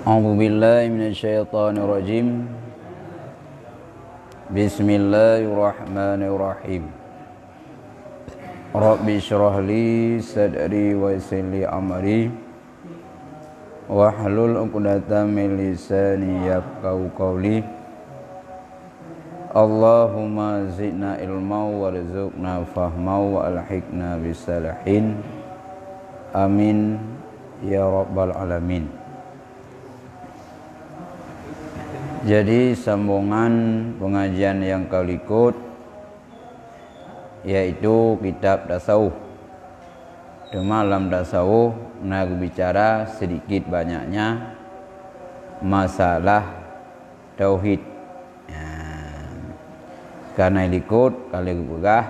A'udzu billahi minasyaitonir rajim. Bismillahirrahmanirrahim. Rabbi shrah li sadri wa yassir li amri wahlul 'uqdatam min lisani yafqahu qawli. Allahumma zidna ilma warzuqna fahma wa alhiqna bisalihin. Amin ya rabbal alamin. Jadi sambungan pengajian yang kau ikut yaitu kitab tasawuf. Dalam tasawuf nak bicara sedikit banyaknya masalah tauhid. Karena ikut kali gugah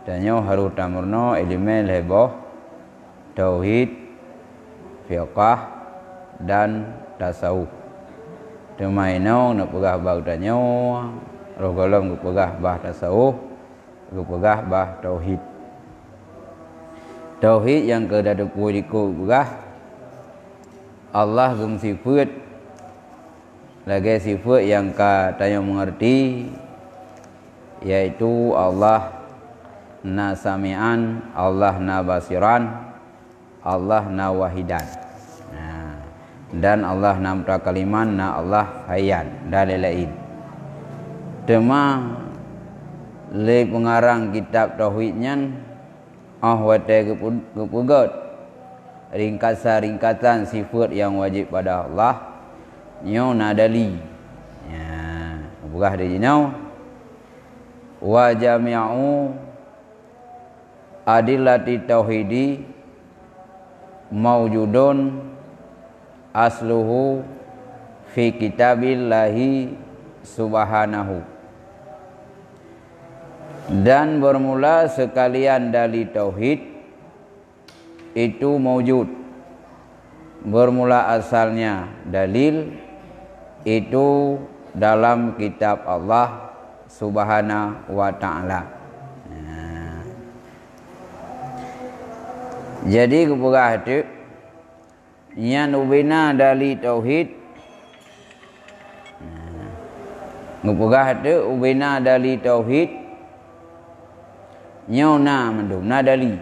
danyo harus tamurno ilmu leboh tauhid, fiqh dan tasawuf. Temaino nak pegah bah danyo, roh golong pegah bah tasawuf, pegah bah tauhid. Tauhid yang kedua ikut pegah Allah gum sifat lagi sifat yang katanya mengerti yaitu Allah na sami'an, Allah na basiran, Allah na wahidan. Dan Allah na mutakaliman, na Allah hayyan dan lain-lain. Tema le pengarang kitab tauhidnya wate kepugat ringkasan sifat yang wajib pada Allah nyo nadali. Bugah di nyo wa jami'u adillati tauhidi maujudun asluhu fi kitabillahi subhanahu. Dan bermula sekalian dari tauhid itu maujud, bermula asalnya dalil itu dalam kitab Allah subhanahu wa ta'ala. Jadi kebuka itu yang ubina dari tauhid, ngupugah itu ubina dari tauhid, nyona mendum na dari,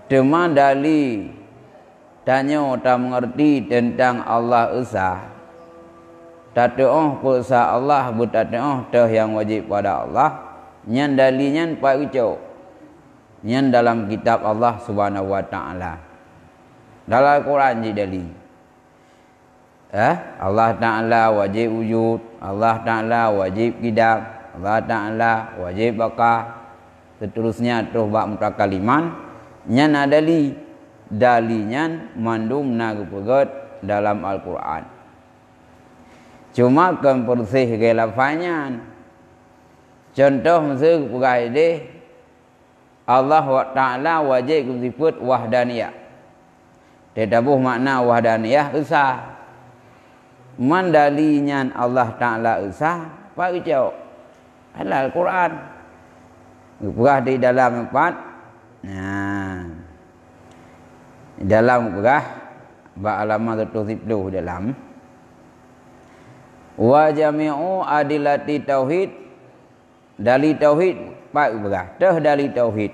tema dari tanya tak mengerti tentang Allah Esa, tak tahu kuasa Allah buat tahu yang wajib pada Allah, nyan dalinya pak ucap, nyan dalam kitab Allah Subhanahu wa Ta'ala. Dalam Quran didali. Allah Ta'ala wajib wujud, Allah Ta'ala wajib qidam, Allah Ta'ala wajib baqa. Seterusnya terus bab mutakaliman nyan adali dalinya mandum nagu pegat dalam Al-Quran. Cuma kan persih gelafanya. Contoh mesti pegai Allah Ta'ala wajib sifat wahdaniyah. Tetabuh makna wahdaniyah Esa. Mandalinya Allah Ta'ala Esa pak ucap halal Quran. Gugah di dalam 4. Dalam gugah ba alamat 70 dalam wa jami'u adillati tauhid dali tauhid pak gugah teh dali tauhid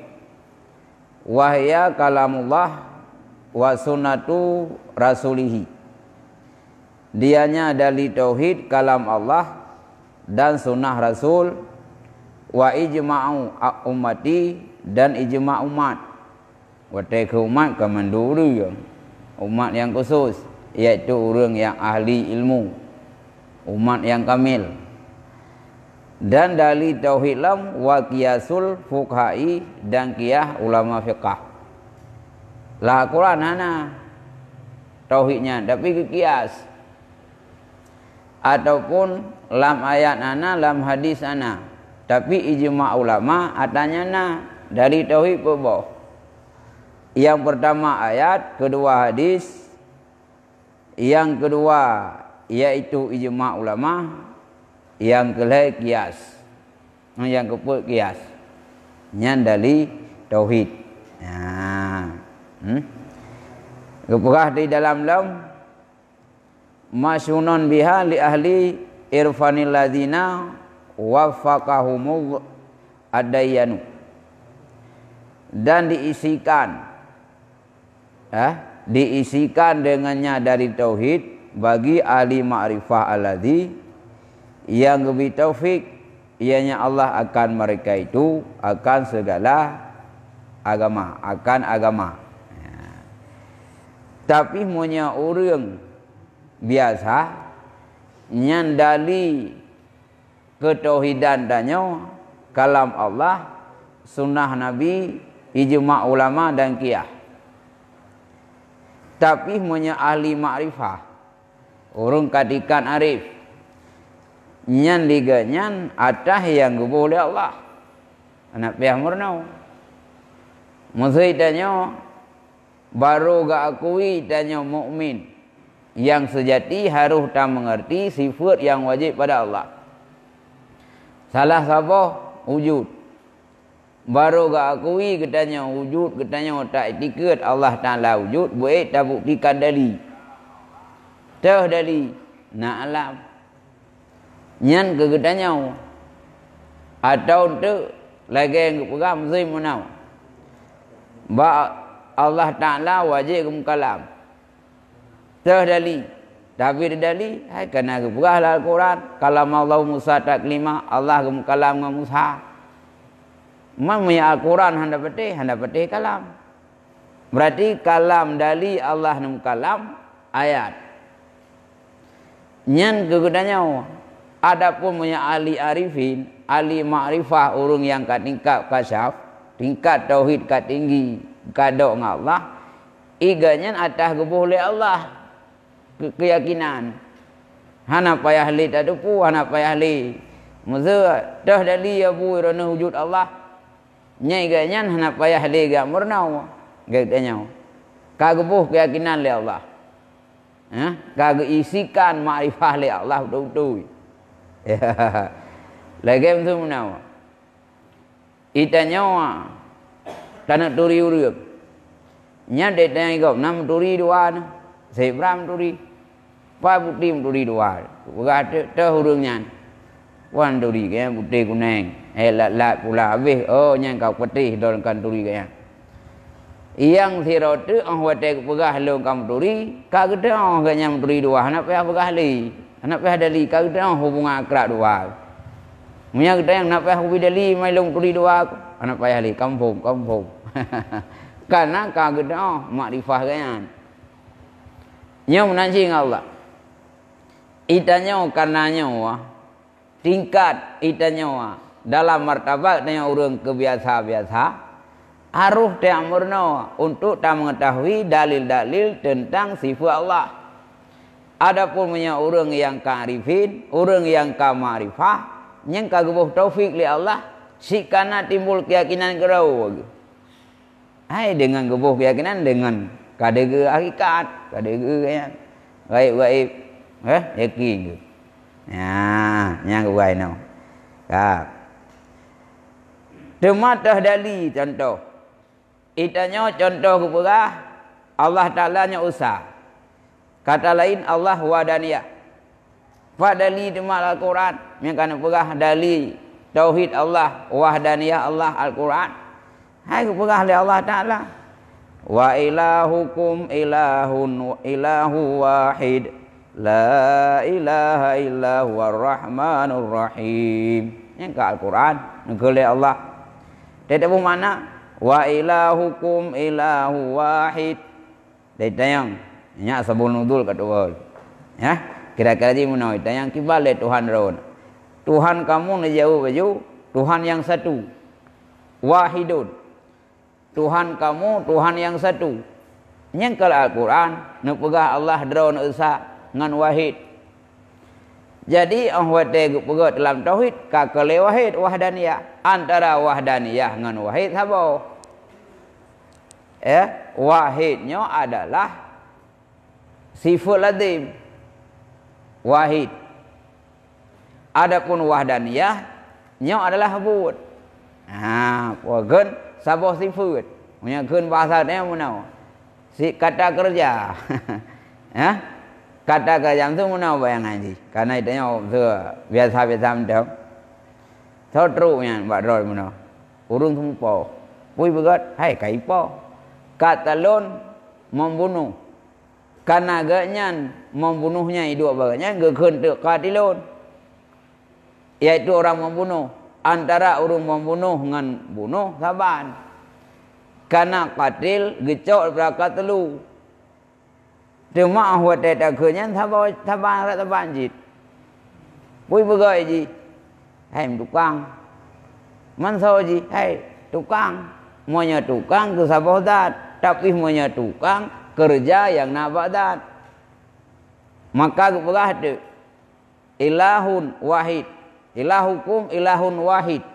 wahya kalamullah wa sunnatu rasulihi. Dianya dari tauhid kalam Allah dan sunnah Rasul, wa ijma'u ummati dan ijma' umat. Wate ke umat kemanduri umat yang khusus iaitu orang yang ahli ilmu, umat yang kamil. Dan dari tauhid lam wa qiyasul fuqahi dan qiyah ulama fiqh. Lah Quran hana tauhidnya tapi kias ataupun lam ayat ana lam hadis ana tapi ijma' ulama atanya na dari tauhid boh. Yang pertama ayat, kedua hadis, yang kedua yaitu ijma' ulama, yang kelai kias, yang kepul kias nyan dari tauhid. Kepegah di dalam lam masyunun biha li ahli irfanil ladzina waffaqahumul adayanu, dan diisikan dengannya dari tauhid bagi ahli ma'rifah alladzi yang lebih taufik ianya Allah akan mereka itu akan segala agama, akan agama. Tapi punya orang biasa nyandali ketauhidan danyo kalam Allah, sunnah Nabi, ijma' ulama dan qiyas. Tapi punya ahli ma'rifah, orang katikan arif, nyan liganyan atah yang boleh Allah. Anak pihak murnau. Maksud danyo baru gak akui danyo mukmin yang sejati harus tak mengerti sifat yang wajib pada Allah. Salah siapa wujud. Baru gak akui katanya wujud, katanya tak etiket Allah Ta'ala wujud, boleh tak buktikan dali. Tah dali nak alam. Nyan ke katanya atau tu lagi yang pegang mesti menau. Ba Allah Ta'ala wajib kalam. Tah dali. Tapi dali hai kena ke pegah Al-Quran. Kalam Allah Musa taklima, Allah kalam dengan Musa. Mamanya Al-Quran hendak petih kalam. Berarti kalam dali Allah nam kalam ayat. Nyan kegudannya adapun punya ahli arifin, ahli ma'rifah, orang yang kat tingkat kasyaf, tingkat tauhid kat tinggi, kadok dengan Allah, iganya atas gebuh oleh Allah keyakinan. Hana payah li tak dupu, hana payah li. Maksud dah dali abu irana wujud Allah. Nyai ganyan hana payah li gak murnau. Gatanya. Kagebuh keyakinan li Allah. Kage isikan makrifah li Allah betul-betul. Lagi tu murnau. Itanya tanah turi urip. Nya de tanya gop nam turi dua na. Sebram turi. Pa putim turi dua. Berada teh urungnya. Wan turi ke putih kuning. Lat pula habis. Oh yang kau putih dalam kan turi ke yang. Yang sirot tu wate pegah long kam turi, kagede ke nyam turi dua. Anak payah pegah li. Anak payah dali kagede hubungan akrab dua. Munya gede yang nak payah hubi dali mai long turi dua. Anak payah li kampung. Karena kagede makrifah ke yang. Nyom nancing Allah. Itanya karenanya tingkat itanya dalam martabat dengan orang kebiasa-biasa harus tak murna untuk tak mengetahui dalil-dalil tentang sifat Allah. Adapun punya orang yang kearifin, orang yang kemarifah, yang kagebuh taufik li Allah, sikana timbul keyakinan kerau. Hai dengan gebuh keyakinan dengan kadege hakikat, kadege yang gaib-gaib, yakin ke? Ya, yang kebaik no. Tematah dali contoh. Itanya contoh keperah Allah Ta'ala nya usah. Kata lain Allah wadaniyah. Fa dali temat Al-Quran. Yang kana perah dali tauhid Allah, wahdaniyah Allah Al-Quran. Hai keperah oleh Allah Ta'ala. Wa ilahukum ilahu wahid. La ilaha illa huwar rahmanur rahim. Yang ke Al-Quran negeri Allah. Dia tahu mana? Wa ilahukum ilahu wahid. Dia tayang. Nya sabun nudul kat awal. Ya, kira-kira di mana tayang kibale Tuhan ron. Tuhan kamu ni jauh baju, Tuhan yang satu. Wahidun. Tuhan kamu Tuhan yang satu. Yang ke Al-Quran nu pegah Allah dron esa ngan wahid. Jadi wate pegot dalam tauhid kakale wahid wahdaniyah. Antara wahdaniyah ngan wahid apa? Wahidnya adalah sifat lazim. Wahid. Adapun wahdaniyah nya adalah habut. Pogen sabah sifat. Punya keun bahasa dia mana? Si kata kerja. kata kerjaan tu mana bayangan ji. Karena itu biasa-biasa macam. Thau teruknya buat roy mana. Urung semua. Pui begat, hai kaipo. Katalon membunuh. Karena agaknya membunuhnya itu baganya gekun tu katilon. Iaitu orang membunuh. Antara orang membunuh dengan bunuh saban. Karena katil gecok daripada telu. Cuma awak tak kerja saban jit. Pui begai ji. Hai tukang. Mansau ji, hai tukang. Monya tukang tu sabodat. Tapi monya tukang kerja yang nabadat. Maka berah tu. Ilahun wahid. Ilahukum ilahun wahid.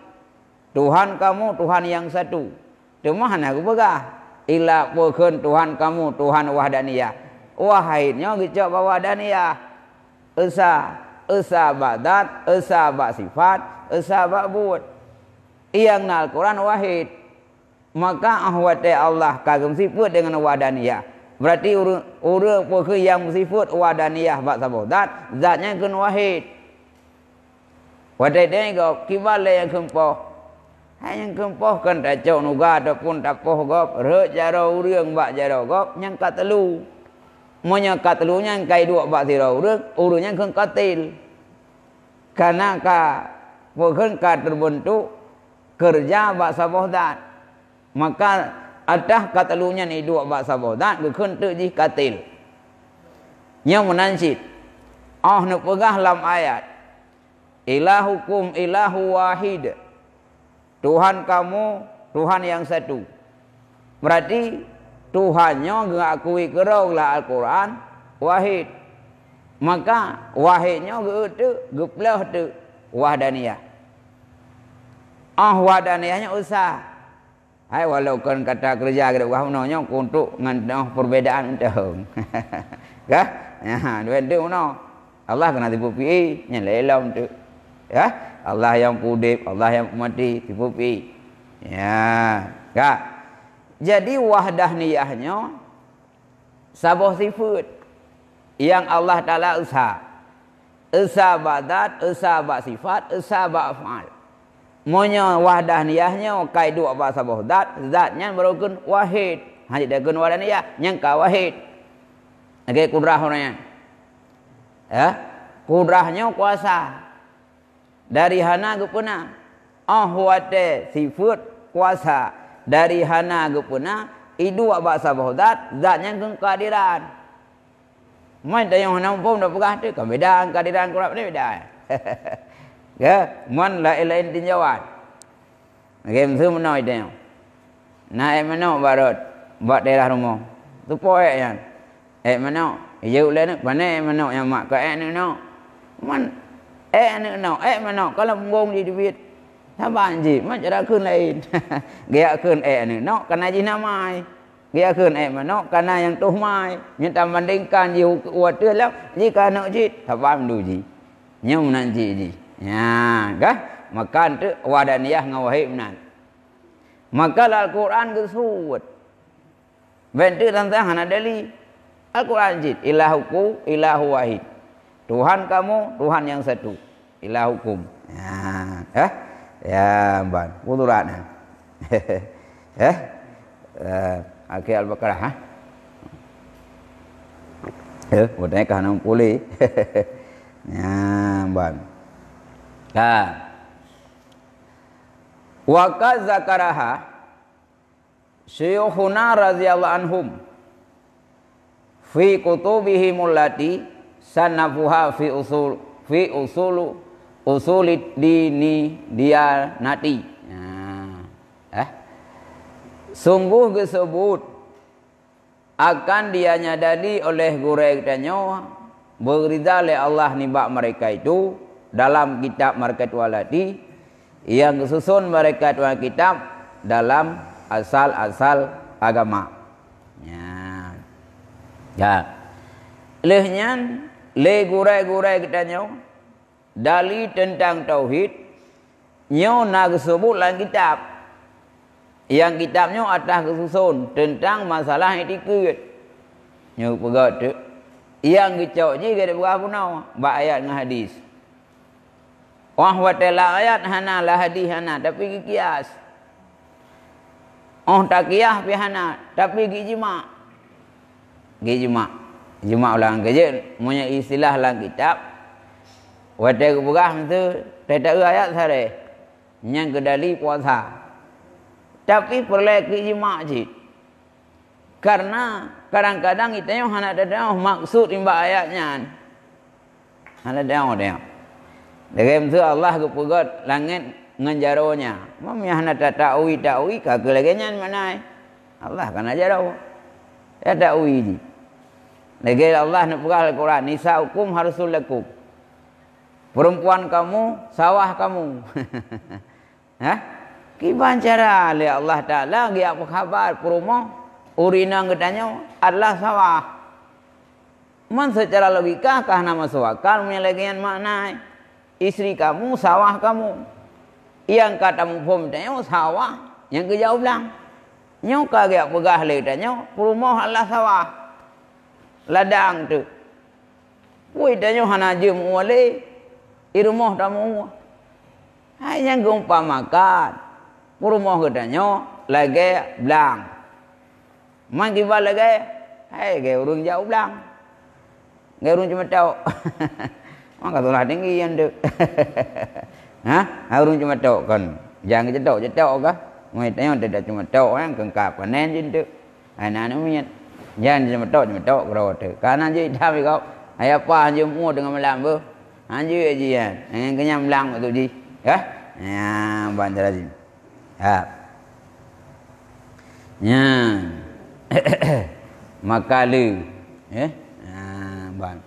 Tuhan kamu Tuhan yang satu. Cuma aku berah. Ilah bukan Tuhan kamu Tuhan wahdaniyah. Wahidnya gecok wahdaniyah. Esa badat, esa bak sifat, esa bak buat. Yang nal Quran wahid. Maka ahwate Allah kagum sifat dengan wahdaniyah. Berarti urang pokok yang sifat wahdaniyah bak sabodat, zatnya kun wahid. Wadai dia gop kibale yang kempoh. Hai yang kempoh kan dacok nuga ataupun tapoh gop, rek jaro urang bak jaro gop yang katelu. Monya katelunya kai dua bak sirau urangnya kan katil. Karena bukan terbentuk kerja bak sabodat. Maka adah katelunya ni dua bak sabodat gekun tu ji katil. Nya menansit. Nak pegah dalam ayat. Ilahukum ilahu wahid. Tuhan kamu Tuhan yang satu. Berarti Tuhannya ngakui kerau lah Al-Quran wahid. Maka wahidnya gitu geplah tu wahdaniyah. Wahdaniyahnya usah. Hai walaupun kata kerja kita wahnonya untuk ngan perbedaan entah. Kah? Ya, dua tu no. Allah kena tipu pi nya lelam tu. Ya, Allah yang pudip, Allah yang mati tipu pi. Ya, kah? Jadi wahdaniyahnya sabah sifat yang Allah Ta'ala usah. Usah badat, usah bak sifat, usah bak af'al. Monya wahdaniyahnya kai dua bak sabah dat, zatnya berukun wahid. Hanya dekun wahdaniyah, yang ka wahid. Okey, kudrah orangnya. Ya, kudrahnya kuasa. Dari hana gupuna. Ahwate sifat kuasa. Dari hana gupuna idu abak sabahudat zatnya kehadiran. Main dah yang hana pun dah pegah tu kan beda kehadiran Quran ni beda. Ya, man la ilaha illallah jawab. Game tu menoi dia. Naik mana barat buat daerah rumah. Tu poek kan. Mana? Yo le mana mana yang mak ka ni no. Man ni no mana kalau ngong di duit. Saban ji, macam dah kun lain. Dia kun ni, no, karena ji namai. Dia kun mana, karena yang tuh mai. Minta bandingkan ji uat tu lah, ji karena ji, saban du ji. Nyum nan ji. Ya, kah? Makan tu wadaniyah ngawahib nan. Maka Al-Quran kesuat. Bentuk tentang hana dali. Al-Quran ji, ilahuku, ilahu wahid. Tuhan kamu, Tuhan yang satu. Ilahukum. Ya, ya, ban, kuduran. Akhir Al-Baqarah, ha? Buatnya kahana pulih. Ya, ban. Wa zakaraha syuyukhuna radhiyallahu anhum fi kutubihim allati sanafuha fi usulid dini diyanati. Sungguh disebut akan dia nyadari oleh gurektanya berida oleh Allah nibak mereka itu dalam kitab mereka itu alati yang disusun mereka itu kitab dalam asal-asal agama. Ya. Lehnya le gurai-gurai kitanya dali tentang tauhid nyo nak sebut dalam kitab. Yang kitabnya atas kesusun tentang masalah etiket. Nyo pegat tu Yang gecok je ke berapa punau? Ba ayat dengan hadis. Wah watela ayat hana lah hadis hana tapi kias. Oh tak kias pi hana tapi ijma'. Ijma' ulang kerja punya istilah dalam kitab. Watai berah tu tak ayat sare. Yang kedali puasa. Tapi perlu ijma' je. Karena kadang-kadang kita yang hendak ada maksud imba ayatnya. Hendak ada. Dalam tu Allah kepegat langit nganjaronya. Mamnya hendak takwi kagak lagi nyan mana? Allah kan ajarau. Ya takwi ji. Lagi Allah nak pegang Al-Quran. Nisa'ukum harsul lakum. Perempuan kamu, sawah kamu. Hah? Kiban cara oleh Allah Ta'ala dia apa khabar perumah urina ngetanya adalah sawah. Man secara logika kah nama sawakal menyalagian makna istri kamu sawah kamu. Yang kata mufhum tanya sawah yang kejauh bilang. Nyo kagak pegah le tanya perumah adalah sawah. Ladang tu. Woi tanya hana je muale irumah tamu. Hai yang gumpamakan perumah katanya lagi bilang. Man kibal lagi, hai gaya urung jauh belang, gaya urung cuma tahu, mak katulah tinggi yang dek, hah, urung cuma tahu kan, jangan cetok kah, mai tanya tidak cuma tahu kan, kengkap kanan je dek, anak punya, jangan cuma tahu kerana tu, kanan je dah kau, ayah apa je mu dengan malam bu, anju je ya, dengan kenyang belang betul je, ya, bantar aja, ya. Makalu bang.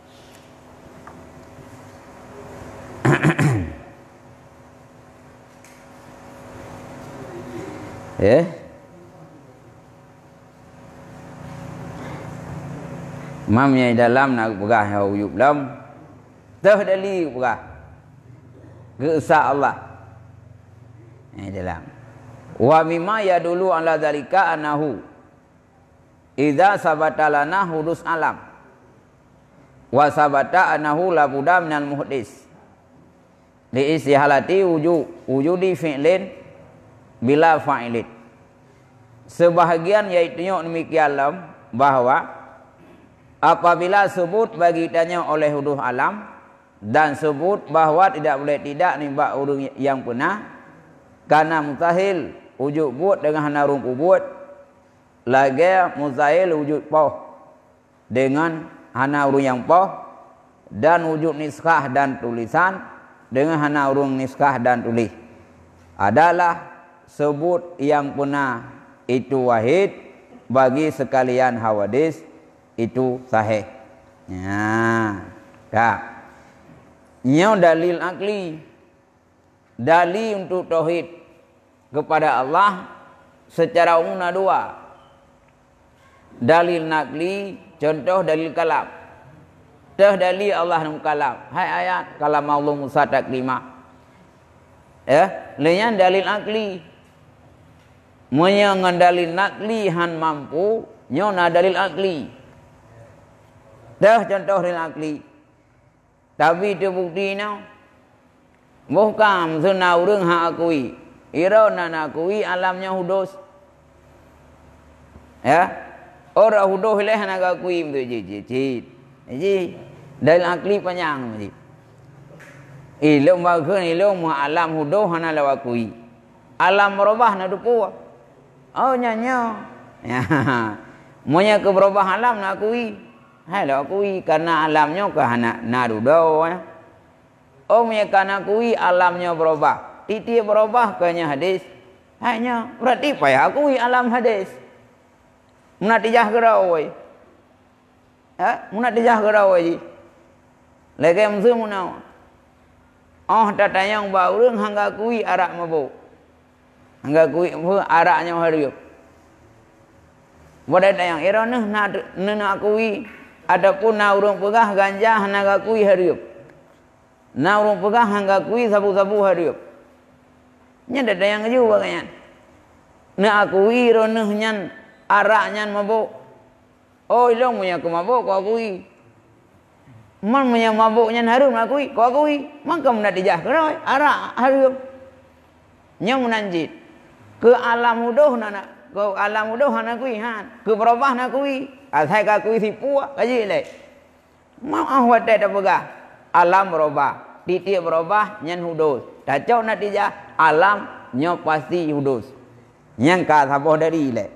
Mamnya dalam nak pegah hayub lam tahdali pegah keesa Allah dalam wa mimma yadulu ala zalika anahu idza sabata lana hudus alam wa sabata anahu la budda minal muhdis li istihalati wujudi fi'lin bila fa'ilin. Sebahagian yaitu demikian bahwa apabila sebut bagi tanya oleh hudus alam dan sebut bahwa tidak boleh tidak nimba urung yang pernah karena mustahil wujud buat dengan hanarung ubud lagi mustahil wujud poh dengan hana urung yang poh dan wujud niskah dan tulisan dengan hana urung niskah dan tulis adalah sebut yang punah itu wahid bagi sekalian hawadis itu sahih. Ya, tak. Nyo dalil akli, dalil untuk tauhid kepada Allah secara umum ada dua. Dalil nakli, contoh dalil kalam. Dalil Allah nam kalam. Hai ayat kalam Allah Musa taklima. Ya, lainnya dalil akli. Menyangan dalil nakli han mampu, nyona dalil akli. Contoh dalil akli. Tapi itu bukti now. Bukan sunah urang hak akui. Ira nak akui alamnya hudus. Ya. Orang huduh leh nak akui tu ji. Dalil akli panjang ji. Ilmu bagun ilmu alam huduh hana law akui. Alam merubah nak dupu. Oh nyanyo. Ya. Monya ke berubah alam nak akui. Hai law akui karena alamnya ke hana narudo ya. Oh monya kana akui alamnya berubah. Titi berubah kanya hadis. Hanya berarti payah akui alam hadis. Munatijah gerawai. Munatijah gerawai. Lagi mesti munau. Oh tatayang baurung hangga kui arak mabuk. Hangga kui araknya hariup. Wadai tayang irona nak kui. Adapun na urung pegah ganja hangga kui hariup. Na urung pegah hangga kui sabu-sabu hariup. Nya tatayang juga kanyan. Na kui irona nyan araknya mabuk. Oh ilong punya aku mabuk kau akui. Man punya mabuknya harum akui, kau akui, maka menatijah keroi, arak harum. Nya menanjit ke alam huduh nana, ke alam huduh nak kui han, ke berubah nak kui, asai ka kui si puak kaji le. Mau ahwat dah pegah, alam berubah, titik berubah, nyan huduh. Dah cau natijah alam nyo pasti huduh. Yang ka saboh dari le.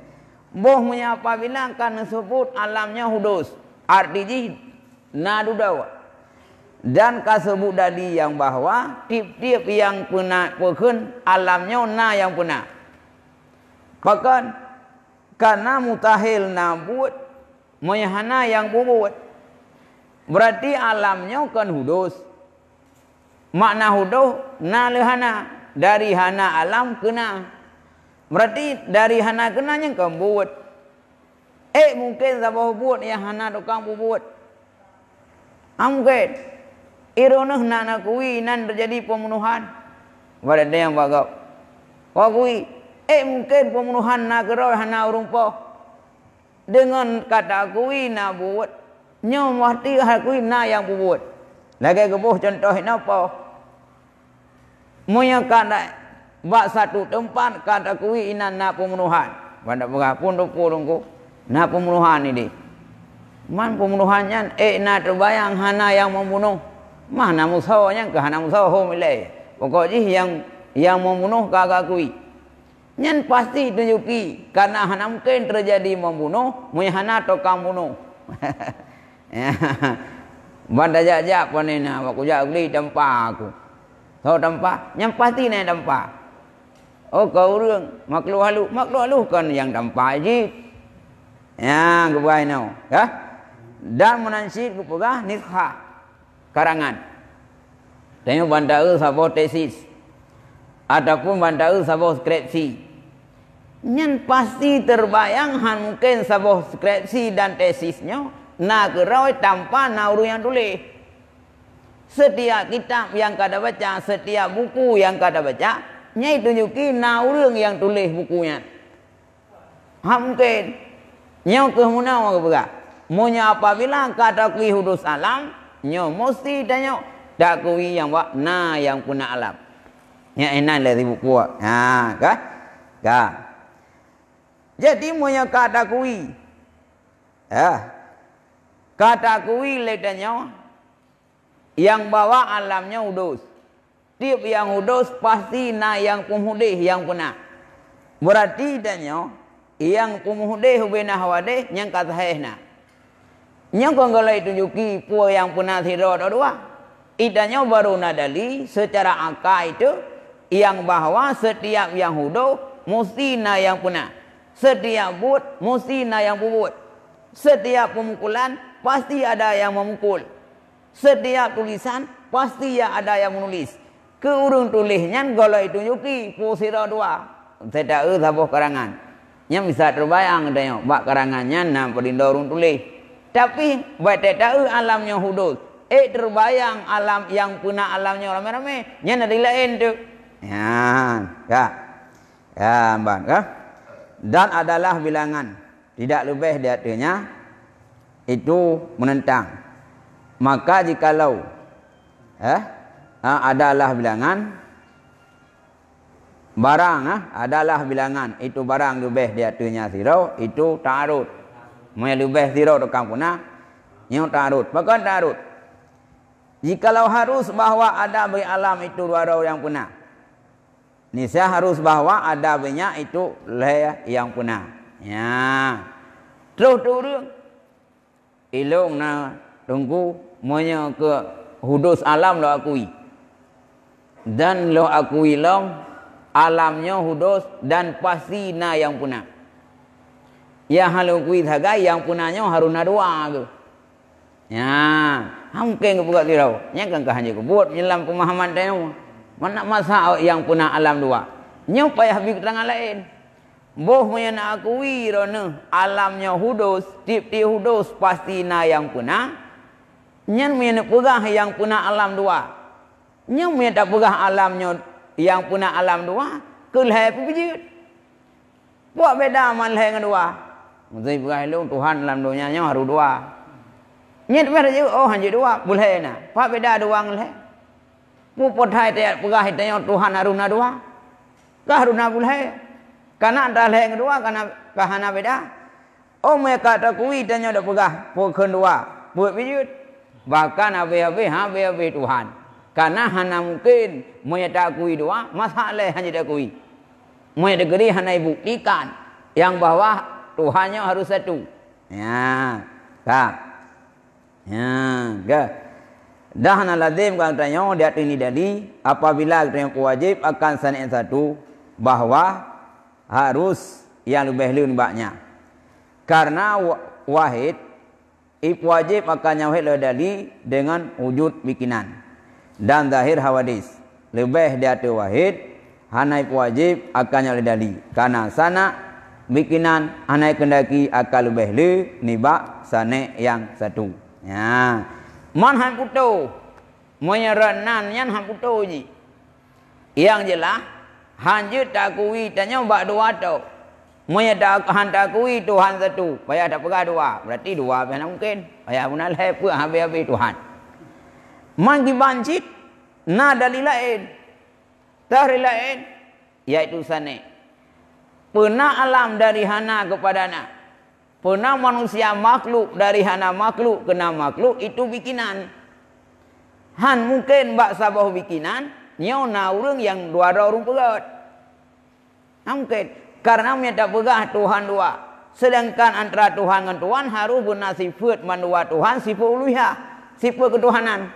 Boh punya apabila kan sebut alamnya huduh, artinya nadu dawa. Dan kasebut dari yang bahwa tiap-tiap yang pernah pekun alamnya na yang pernah. Bahkan karena mutahil nabut menyahana yang bubut. Berarti alamnya kan hudus. Makna huduh na lehana dari hana alam kena. Berarti dari hana kenanya kan buat. Mungkin sabah buat yang hana dokang buat. Mungkin ironah nak kui nan terjadi pembunuhan. Pada dia yang bagau. Kau kui, mungkin pembunuhan nak keroi hana urumpo. Dengan kata kui nak buat, nyo mati kui na yang buat. Lagi kebuh contoh napa? Moya kata bak satu tempat kata kui inan nak pembunuhan. Pada berapun purungku nak pembunuhan ini. Man pembunuhannya nak terbayang hana yang membunuh. Mana musuhnya ke hana musuh milih. Pokoknya yang membunuh kagak kui. Nyan pasti tunjuki karena hana mungkin terjadi membunuh, hana tokang bunuh. Banda jajak panena aku jak beli tempat aku. Tahu tempat? Yang pasti naik tempat. Oh kau orang makhluk halus kan yang tempat je. Ya, kebaik now. Ya. Dan menansid kupegah nikah karangan. Tengok bandara sabot tesis ataupun bandara sabot skripsi. Nyan pasti terbayang han mungkin sabot skripsi dan tesisnya nak keroi tanpa nauru yang tulis. Setiap kitab yang kada baca, setiap buku yang kada baca, nyai tunjuki nauru yang tulis bukunya. Mungkin nyau ke mana mau bergerak. Monya apabila kata kui hudus alam, nyo mesti tanya dak kui yang buat na yang punya alam. Ya enak dari buku. Ha, kah? Kah. Jadi monya kata kui. Kata kui letanya yang bawa alamnya hudus. Tiap yang hudus pasti na yang pemudih yang punya. Berarti tanya yang pemudih hubena hawadeh yang kata hehna. Yang konggalai tunjuki pua yang pernah siro dua. Idanya baru nadali secara angka itu yang bahwa setiap yang hudu mesti na yang pernah. Setiap buat mesti na yang buat. Setiap pemukulan pasti ada yang memukul. Setiap tulisan pasti ya ada yang menulis. Keurung tulisnya golai tunjuki pua siro dua. Tidak sabuh karangan. Yang bisa terbayang tanya bak karangannya nam perindorung tulis. Tapi baca tahu alamnya hudud. Terbayang alam yang punya alamnya rame-rame. Nya ada lain tu. Ya, bang, ya. Dan adalah bilangan. Tidak lebih di atasnya itu menentang. Maka jikalau adalah bilangan barang, adalah bilangan itu barang lebih di atasnya zero itu ta'arud. Mai lebih zero dokang punah nyau ta'arud. Bahkan ta'arud. Jikalau harus bahwa ada bagi alam itu dua roh yang punah. Nisya harus bahwa ada banyak itu leh yang punah. Ya. Terus turun. Ilung na tunggu monya ke hudus alam lo akui. Dan lo akui long alamnya hudus dan pasti na yang punah. Ya halu kui thagai yang punanya haruna dua tu. Ya, mungkin ke buat dirau. Nya kan ke hanya ke buat dalam pemahaman dia. Mana masa yang punah alam dua. Nya payah bik tangan lain. Boh moya nak akui rona alamnya hudus, tiap-tiap hudus pasti na yang punah. Nya moya nak pegah yang punah alam dua. Nya moya tak pegah alamnya yang punah alam dua, keleh pijit. Buat beda man leh dengan dua. Mesti berkah lu Tuhan dalam dunianya harus dua. Nyet ber oh hanya dua boleh na. Pak beda dua ngel. Mu pothai te pegah te Tuhan haruna dua. Ka haruna boleh. Kana dah leh dua kana kahana beda. Oh mereka tak kui tanya dak pegah pokon dua. Buat bijut. Bahkan abe-abe abe-abe Tuhan. Karena hana mungkin mereka tak kui dua, masalah hanya dak kui. Mereka negeri hana buktikan yang bahwa Tuhannya harus satu. Ya. Kak. Ya, ke. Dah hana lazim kalau tanya dia ini dari apabila kita wajib akan sana satu bahwa harus yang lebih banyak. Karena wahid wajib akan nyawahid dari dengan wujud bikinan dan zahir hawadis. Lebih dia tu wahid hanai wajib akan nyawahid dari karena sana bikinan hanai kendaki akan lebih nibak sana yang satu. Ya. Man han putu menyeranan yan han putu ji. Yang jelas hanya takui tanya bak dua tu. Han takui Tuhan satu. Payah tak pegah dua. Berarti dua payah mungkin. Payah pun alai pun habis-habis Tuhan. Man dibancit na dalil lain. Tahril lain iaitu sana. Pernah alam dari hana kepada na. Pernah manusia makhluk dari hana makhluk kena makhluk itu bikinan. Han mungkin bak sabah bikinan. Nyau na urang yang dua orang pegat. Mungkin karena mereka pegah Tuhan dua. Sedangkan antara Tuhan dengan Tuhan harus benar sifat mandua Tuhan, sifat uluhiyah, sifat ketuhanan.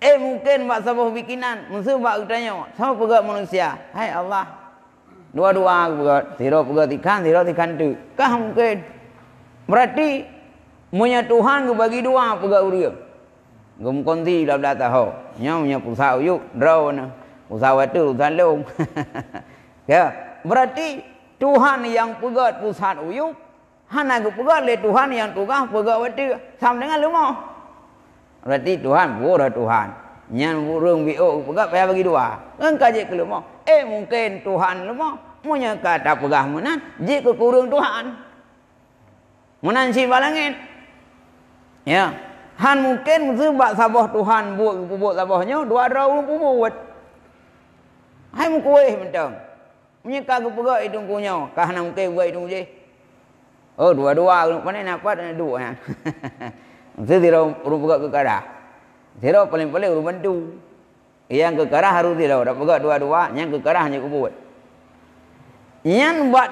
Mungkin bak sabah bikinan, mesti bak tanya, sama pegat manusia. Hai Allah. Dua-dua pegat, tiro pegat ikan tu. Kah mungkin. Berarti punya Tuhan bagi dua pegat urang. Gum konti dah tahu. Nya pusau yuk draw na. Pusau itu urusan long. Ya, berarti Tuhan yang pegat pusat uyuk, hana ke pegat le Tuhan yang tukang pegat watu. Sama dengan lemah. Berarti Tuhan pura Tuhan. Nyan burung biok pegat payah bagi dua. Engkau je ke lemah. Mungkin Tuhan lemah. Munya kata pegah menan, je ke kurung Tuhan. Menan si balangin. Ya. Han mungkin mesti bak sabah Tuhan buat sabahnya dua orang buat. Hai mukui mentang. Menyeka ke pegat itu punya. Kah nak mungkin buat itu je. Oh dua-dua pandai dapat dan dua. Mesti tidak urut pegat ke karah. Tidak paling-paling urut bantu. Yang ke karah harus tidak dapat pegat dua-dua. Yang ke karah hanya buat. Yang buat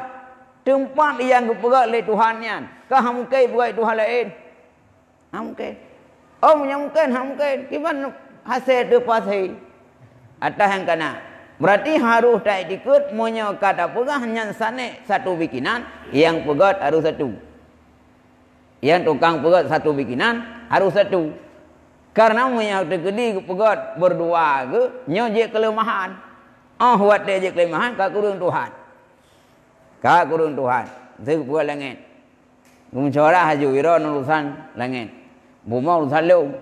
tempat yang ke pegat oleh Tuhannya. Kah mungkin buat Tuhan lain. Mungkin. Oh mungkin, gimana hasil tu pasti atas yang kena. Berarti harus tak ikut punya kata pegah hanya sana satu bikinan, yang pegat harus satu. Yang tukang pegat satu bikinan harus satu. Karena punya tergedi pegat berdua ke, nyojek kelemahan. Buat dia je kelemahan, kak kurung Tuhan. Kak kurung Tuhan. Itu buat langit. Mencora haju wira urusan langit. Buma urusan leung.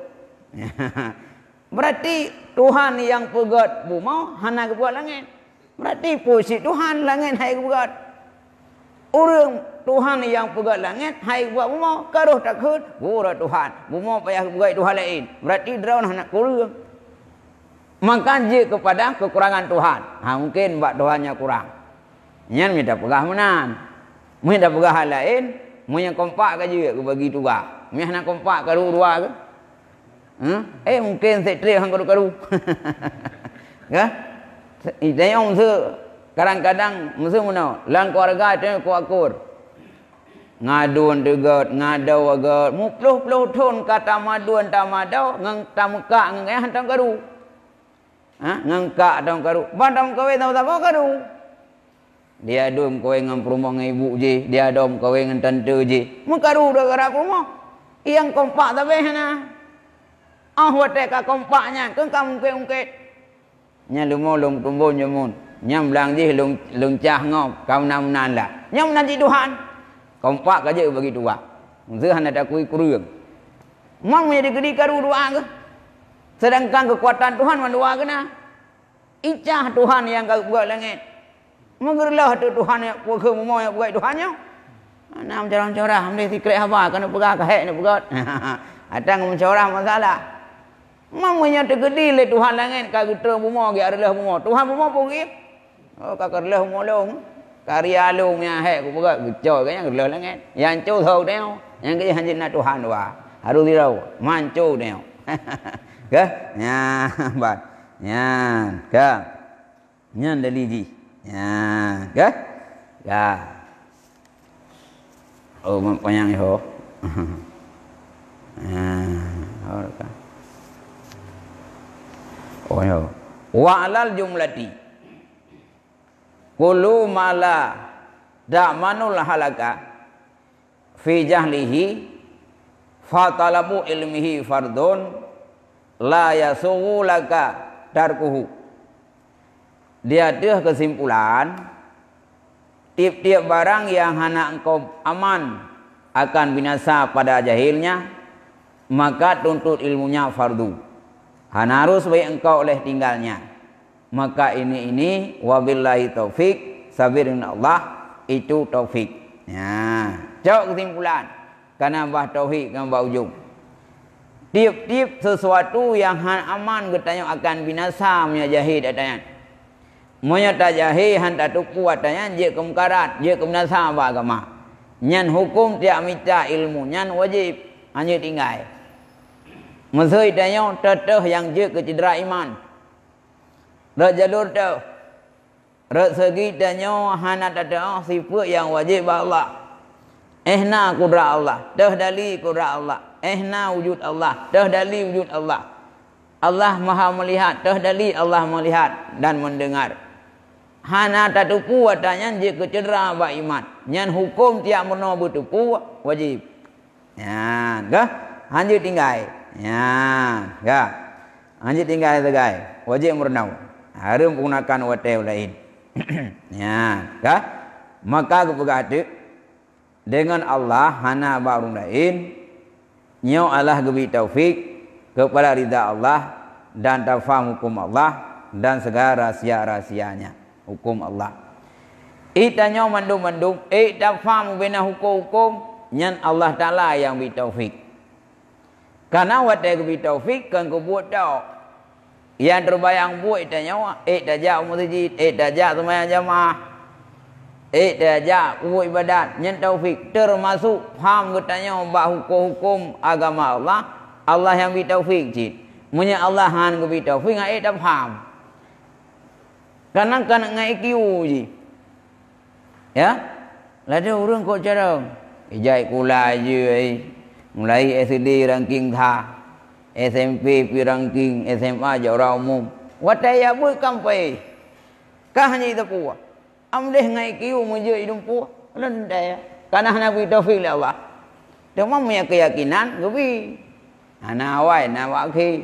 Berarti Tuhan yang pegat buma hana kebuat langit. Berarti posisi Tuhan langit hai kebuat. Orang Tuhan yang pegat langit hai kebuat buma karuh takut bura Tuhan. Buma payah kebuat Tuhan lain. Berarti draun hana kurang. Maka je kepada kekurangan Tuhan. Mungkin buat Tuhannya kurang. Nyan minta pegah menan. Minta pegah hal lain, punya kompak ke je bagi tugas. Meh nak kompak karu dua ke? Mungkin setri hang karu-karu. Ya? Dia mesti kadang-kadang mesti mana? Lang keluarga tu ku akur. Ngadun degat, ngadau agat, mupluh-pluh thon kata maduan tamadau ngang tamuka ngang hantam karu. Ngangka dong karu. Bandam kowe tahu-tahu karu. Dia dom kowe ngan perumah ngan ibu je, dia dom kowe ngan tante je. Mu karu dah gerak rumah. Yang kompak tapi hana. Wate ka kompaknya, keng kamu ungkit. Nya lumo lung tumbo nyamun. Nyam belang je lung cah ngop, kau nam nan lah. Nyam nanti Tuhan. Kompak aja bagi dua. Mesti hana tak kui kurang. Mang menjadi gede karu dua ke? Sedangkan kekuatan Tuhan mandua kena. Icah Tuhan yang kau buat langit. Mengerlah tu Tuhan yang buat mau yang buat Tuhannya. Nak mencorah-corah, ambil tikret apa, kena pegang kahek ni pegat. Atang mencorah masalah. Mamanya tergedi le Tuhan langit, kau terang buma, dia adalah buma. Tuhan buma pun dia. Oh, kau adalah buma long. Karya long yang hek, aku pegat, bicara kan yang adalah langit. Yang cu tahu dia, yang kaya hanjin nak Tuhan dua. Harus dirau, mancu dia. Ke? Ya, bat. Ya, ke? Nyan daliji. Ya, ke? Ya. Oh, panjang itu. Oh, kan. Oh, ya. Wa alal jumlati. Kullu mala da'manul halaka fi jahlihi fa talabu ilmihi fardun la yasughu laka tarkuhu. Dia ada kesimpulan tiap-tiap barang yang hendak engkau aman akan binasa pada jahilnya, maka tuntut ilmunya fardu. Harus baik engkau oleh tinggalnya. Maka ini wabillahi taufik, sabirin Allah itu taufik. Ya, jauh kesimpulan. Karena bah tauhid kan bah ujung. Tiap-tiap sesuatu yang aman katanya akan binasa punya jahil katanya. Monya tak jahil hantar tupu katanya je kemkarat, je kebinasa bah agama. Nyan hukum tiap minta ilmu, nyan wajib hanya tinggal. Mesoi tanya teteh yang je kecedera iman. Rak jalur tu. Rak segi tanya hana tata sifat yang wajib Allah. Ehna kudrat Allah, dah dali kudrat Allah. Ehna wujud Allah, dah dali wujud Allah. Allah Maha melihat, dah dali Allah melihat dan mendengar. Hana tatupu watanya je kecedera ba iman. Nyan hukum tiap mena bertupu wajib. Ya, kah? Hanya tinggal. Ya, kah? Hanya tinggal tegai. Wajib merenau. Harus menggunakan hotel lain. Ya, kah? Maka kepegat dengan Allah hana baru lain. Nyo Allah gebi taufik kepada ridha Allah dan tafaham hukum Allah dan segala rahsia-rahsianya hukum Allah. Itanya mandum-mandum, tafaham bina hukum-hukum nyan Allah Taala yang bi taufik. Karena watai gebi taufik kan kebuat tau. Yang terbayang buat itanya tajak masjid, tajak sembahyang jamaah. Tajak buat ibadat nyan taufik termasuk faham katanya bah hukum-hukum agama Allah. Allah yang bi taufik cik. Munya Allah han bi taufik ngai tak faham. Karena ngai kiu ji. Ya? Lada orang kok cara ijai kula je mulai SD ranking tha. SMP pi ranking, SMA jauh umum. Watai ya buat kampai. Kah hanya itu puas. Amleh ngai kiu muje hidung puas. Lendai. Karena Nabi taufik oleh Allah. Dia punya keyakinan gebi. Ana awai na wakhi.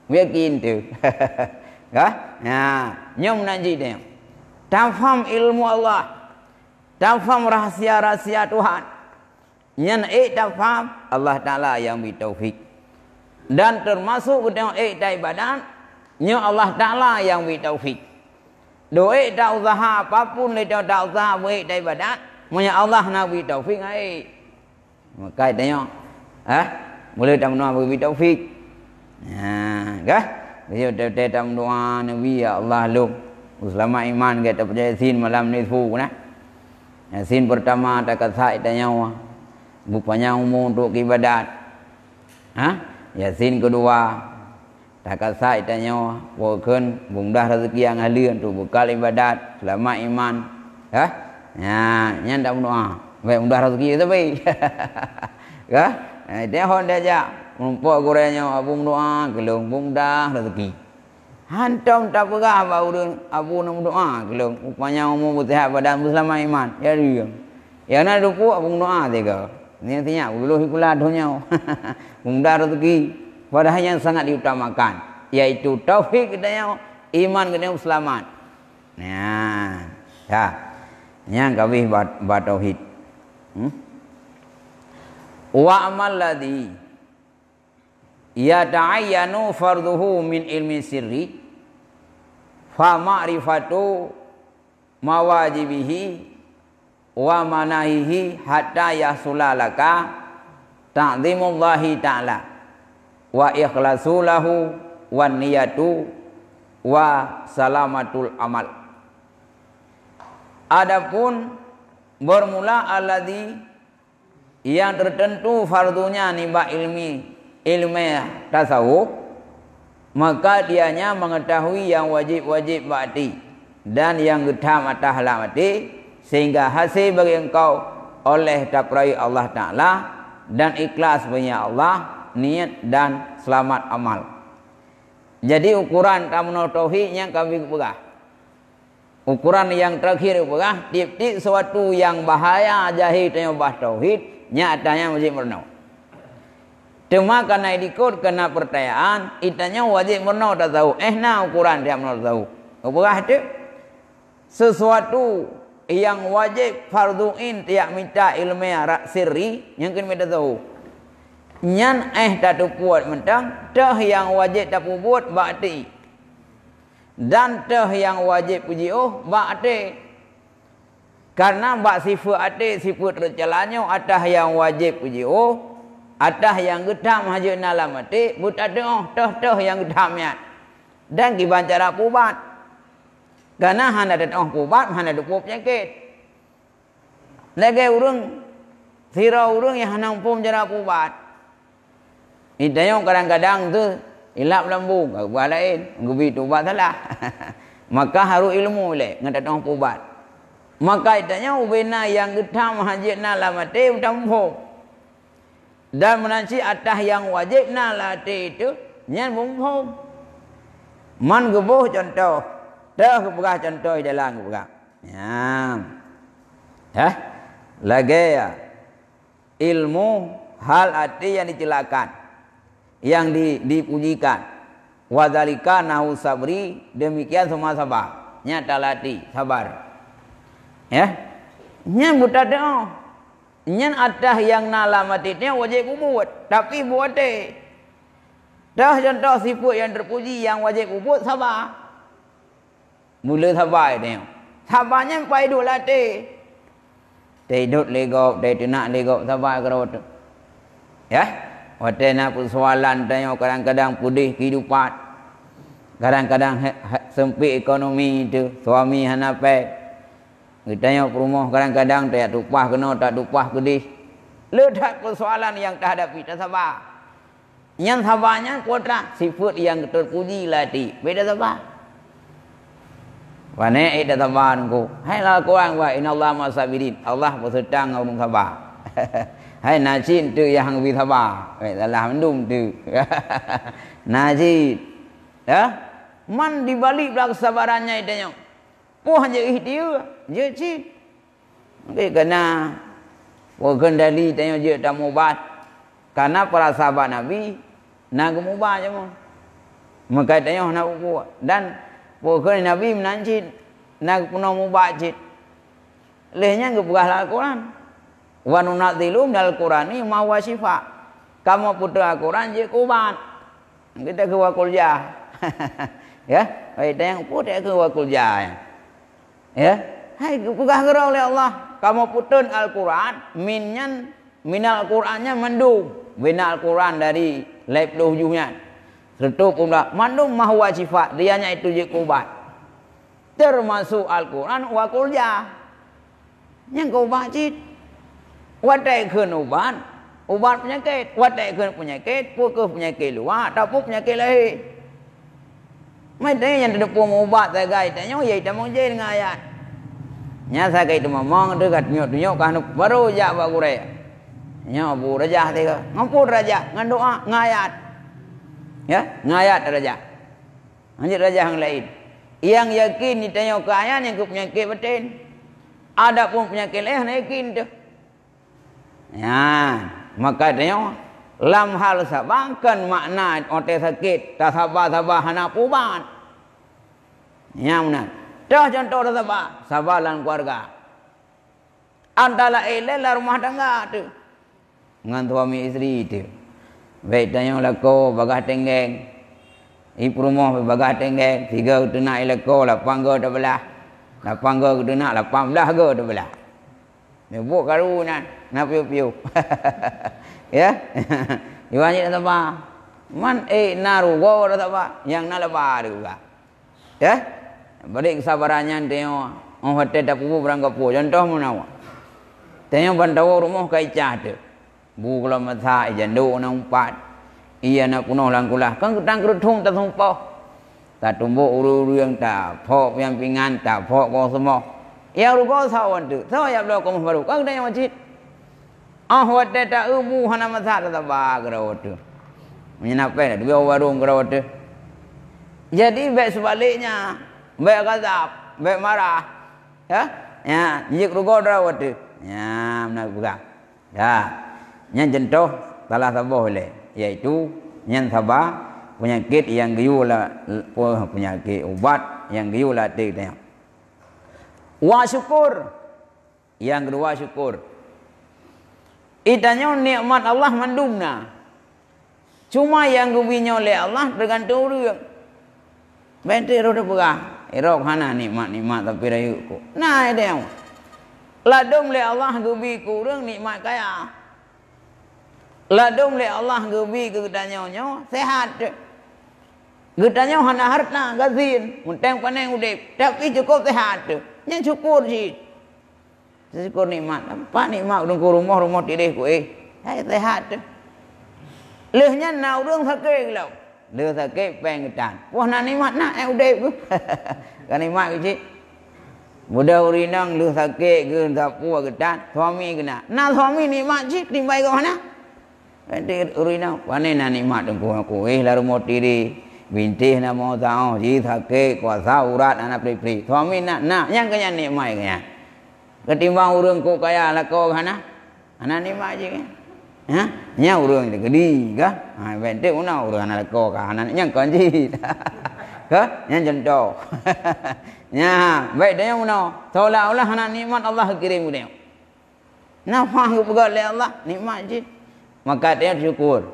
Yakin tu. Kah? Nah, nyom nanti dia. Tafham ilmu Allah. Tafham rahsia-rahsia Tuhan. Nyan tafham Allah Taala yang bi taufik. Dan termasuk kita ibadat nya Allah Taala yang bi taufik. Doa tak usaha apapun le tak usaha buat ibadat, nya Allah nak bi taufik ai. Maka tanya, boleh tak mendoa bi taufik. Ha, kah? Dia tak mendoa Nabi ya Allah lu. Selama iman kita percaya sin malam nisfu nah. Sin pertama tak kasai tanya bupanya umum untuk ibadat. Yasin kedua tak kasai tanya bukan bungdah rezeki yang halir untuk bekal ibadat selama iman. Nya tak berdoa baik bungdah rezeki itu baik. Kah? Dia honda aja menumpuk gorengnya abung doa gelung bungdah rezeki. Hantam tak pegah baru abu nak doa gelung upanya umum bersihat badan selama iman. Ya dia. Ya nak dupu abung doa tiga. Ni artinya uluh ikula dunia. Mudah rezeki padahal yang sangat diutamakan yaitu taufik katanya iman katanya selamat. Nah, ya. Yang kami buat tauhid. Wa amal ladzi yata'ayyanu farduhu min ilmi sirri fa ma'rifatu mawajibihi wa manahihi hatta yasulalaka ta'zimullahi ta'ala wa ikhlasu lahu wan niyatu wa salamatul amal. Adapun bermula alladhi yang tertentu fardunya nimba ilmiah tasawuf, maka dianya mengetahui yang wajib-wajib ba'di dan yang gedam atah mati, sehingga hasil bagi engkau oleh daprai Allah Ta'ala dan ikhlas bagi Allah, niat dan selamat amal. Jadi ukuran tamunul tauhid yang kami berah, ukuran yang terakhir berah, tiap-tiap sesuatu yang bahaya jahil tanya bah tauhid nyatanya wajib berno. Cuma karena ikut kena pertanyaan, itanya wajib berno tak tahu. Nah ukuran dia berno tahu. Berah itu sesuatu yang wajib farduin tiap minta ilmiah sirri yang kena minta tahu. Nyan tak buat mentang teh yang wajib tak buat ba'di. Dan teh yang wajib puji ba'di. Karena bak sifat ate sifat tercelanyo atah yang wajib puji atah yang gedam hajat nalam ate but ada teh yang gedamnya. Dan kiban cara pubat. Karena hana ada pubat, hana ada penyakit. Lagi urang sira urang yang hana umpum cara pubat. Itanya kadang-kadang tu ilap lambung, buat lain, ngubi tubat salah. Maka harus ilmu le ngadat pubat. Maka itanya ubena yang gedam hajat nalam ate umpum. Dan menanci atah yang wajib nalate itu nyan umpum. Man gebuh contoh. Dah kepegah contoh dalam kepegah. Ya. Lagi ya. Ilmu hal arti yang dicelakan. Yang dipujikan. Wadhalika nahu sabri. Demikian semua sabar. Nyata latih sabar. Ya. Nyan buta doa. Nyan atah yang nalamatitnya wajib buat. Tapi buat deh. Dah contoh sifat yang terpuji yang wajib buat sabar. Mula sabar dia. Sabarnya pai duk latih. Tidur legok, nak legok sabar kerot. Ya. Waktu nak persoalan tanya kadang-kadang pudih kehidupan. Kadang-kadang sempit ekonomi itu, suami hanapai. Tanya rumah kadang-kadang tak tupah kena tak tupah kedih. Letak persoalan yang tak hadapi tak sabar. Yang sabarnya kuatlah sifat yang terpuji latih. Beda sabar. Wane ida sabar ku. Hai la Quran wa innallaha ma'as-sabirin. Allah berserta dengan orang sabar. Hai najin tu yang lebih sabar. Salah mendum tu. Najin. Ya? Man di balik belakang kesabarannya idanya. Puh hanya ihtiar. Je cik. Okey kena kendali tanya je tak mubat. Karena para sahabat Nabi nak mubat je mon. Maka tanya nak buat dan pokok Nabi menanci nak punya mubajid. Lehnya keberah Al-Quran. Wa nunadzilu minal Qurani ma huwa syifa. Kamu putra Al-Quran je kubat. Kita ke wakul jah. Ya, kita yang putra ke wakul jah. Ya. Hai keberah gerau oleh Allah. Kamu putra Al-Quran minal Qurannya mendung. Bina Al-Quran dari lep luhjuhnya. Serta pula mandum mahwa sifat dianya itu je kubat. Termasuk Al-Quran wa kulja. Yang kau bacit. Wadai keun ubat. Ubat penyakit. Wadai keun penyakit. Pukul penyakit luar. Tak pun penyakit lahir. Mereka yang tidak pun ubat saya guys. Tanya ya kita mau jadi dengan ayat. Nya saya itu memang dekat tunjuk kan baru jak buat kurai. Nya abu raja tiga. Ngampun raja ngan doa ngayat. Ya, ngayat raja. Hanya raja yang lain. Yang yakin ditanya ke ayat yang ke penyakit betin. Ada pun penyakit lain yakin tu. Ya, maka tanya lam hal sabangkan makna otak sakit, tak sabar hana puban. Ya benar. Dah contoh dah sabar dalam keluarga. Antara elah rumah tangga tu. Dengan suami isteri tu. Baik tanya lako bagah tenggeng. Ibu rumah bagah tenggeng. 3 ketenak lako 8 ke 12. 8 ke ketenak 18 ke 12. buat karu nak piu-piu. Ya. Iwannya tak apa. Man naru go tak apa. Yang nak lebar juga. Ya. Balik kesabarannya tengok. Oh hotel tak pupu berangkat pu. Contoh mana? Tengok bantawa rumah kaicah tu. Bu kalau masa janduk nak umpat. Ia nak kuno langkulah. Kan ketang kerutung tak sumpah. Tak tumbuk uru-uru yang tak. Pok yang pingan tak. Pok kau semua. Yang rupa sawan tu. Sawan yang belakang baru. Kan kita yang masjid. Hotel tak ubu hana masa tak bah kerawat tu. Menyenapai dah. Dua warung kerawat tu. Jadi baik sebaliknya. Baik gazab. Baik marah. Ya. Ya. Jik rupa kerawat tu. Ya. Benar bukan. Ya. Yang jentuh salah sabar boleh. Iaitu yang sabar penyakit yang gayulah penyakit ubat yang gayulah tu tengok. Wa syukur. Yang kedua syukur. Itanya nikmat Allah mandumna. Cuma yang gubinya oleh Allah tergantung orang. Bente roh dah pegah. Irok hana nikmat tapi rayu ku. Nah dia. Ladum le Allah gubi ku orang nikmat kaya. Ladum le Allah gubi ke gedanya sehat. Gedanya hana harta gazin, muntang paneng udip, tapi cukup sehat. Yang syukur sih. Syukur nikmat. Apa nikmat urang ku rumah tidih ku sehat. Lehnya na urang sakit gelau. Leh sakit peng getan. Wah na nikmat na udip ku. Kan nikmat ku sih. Budak urinang leh sakit ke sapu getan, suami kena. Na suami nikmat sih timbai ke mana? Nanti urina panen nikmat aku lalu mau tiri bintih nak mau tahu ji sakit kuasa urat anak pri suami nak yang kaya nikmat kaya ketimbang urang ku kaya lah kau kana anak nikmat je kan ha nya urang gede ka ha bente una urang anak kau ka anak yang konji ka yang contoh nya baik dia una seolah-olah anak nikmat Allah kirim dia nafah ku pegat oleh Allah nikmat je. Maka dia syukur.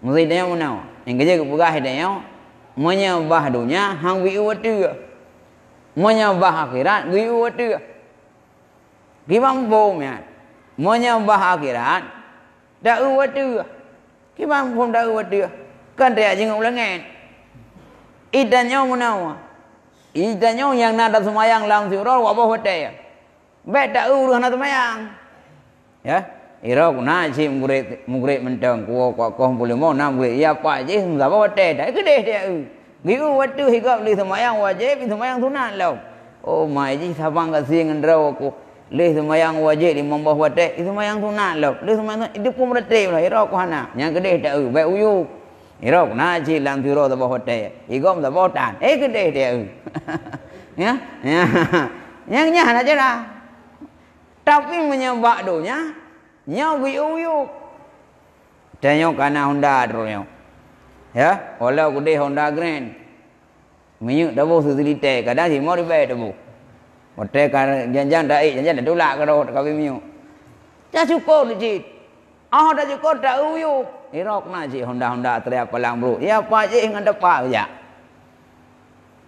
Mesti dia mana? Yang kerja kepegah dia menyembah dunia hang biu watu. Menyembah akhirat biu watu. Gimana bomnya? Menyembah akhirat dak watu. Gimana bom dak watu? Kan dia jenguk lengan. Idannya mana? Idannya yang nada semayang langsung roh wabah watu. Baik dak urus nada semayang. Ya. Irok na si mugret mentang kuo kokoh boleh mau na mugret ya pak je sama wate dah gede dia giu watu higap li semayang wajib semayang sunat lau oh mai ji sabang kasih ngendra aku li semayang wajib di membah wate semayang sunat lau li semayang itu pun berarti lah irok hana yang gede dia baik uyu irok na si lang tiro sabah wate higap sabah tan gede dia ya yang hana je lah tapi menyembah donya nyau biu tanyok kana Honda drone ya olah gede Honda Grand minyak dabo sesilite kadang si mau dibayar dabo hotel kan jangan jangan tolak kalau kawin minyak dah cukup ni dah cukup dah uyu irok na si Honda teriak palang bro ya apa je dengan depan ya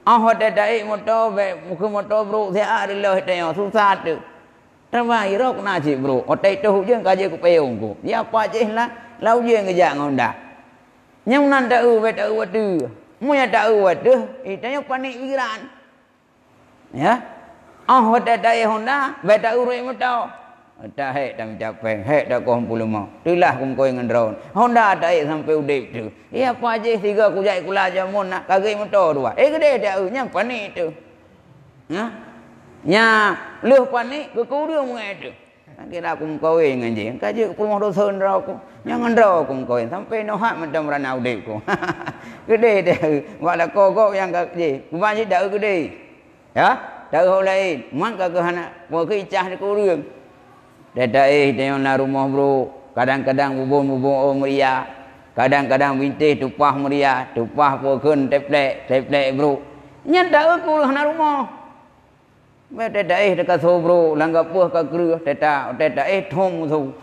hotel dai motor muka motor bro saya ada lah tanyok susah tu. Terima irok na cik bro. Otak itu je kaji ku payung ku. Dia apa je lah. Lau je ngejak ngonda. Yang nan tak watu. Muya tak watu. Itanya panik pikiran. Ya. Hotel tak Honda. Beta urui mutau. Tak hek tak capeng. Hek tak kau puluh mau. Itulah kum kau dengan drone. Honda tak sampai udip tu. Ia apa je tiga ku jai kula jamun nak kagak mutau dua. Gede tak yang panik tu. Ya. Nya leuh panik ke kudu mengai. Kira aku kawin dengan je. Kaji ke rumah dosa ndra aku. Jangan ndra aku kawin sampai no hak macam rana udipku. Gede dia. Wala kok yang je. Kubanji dak gede. Ya, dak lain. Man ka ke anak mau ke icah di kurung. Dadai dia na rumah bro. Kadang-kadang bubun meriah. Kadang-kadang bintih tupah meriah. Tupah pokon teplek bro. Nya dak ku na rumah. Mete daih dekat sobro langgap puah ka kru teta thom tu.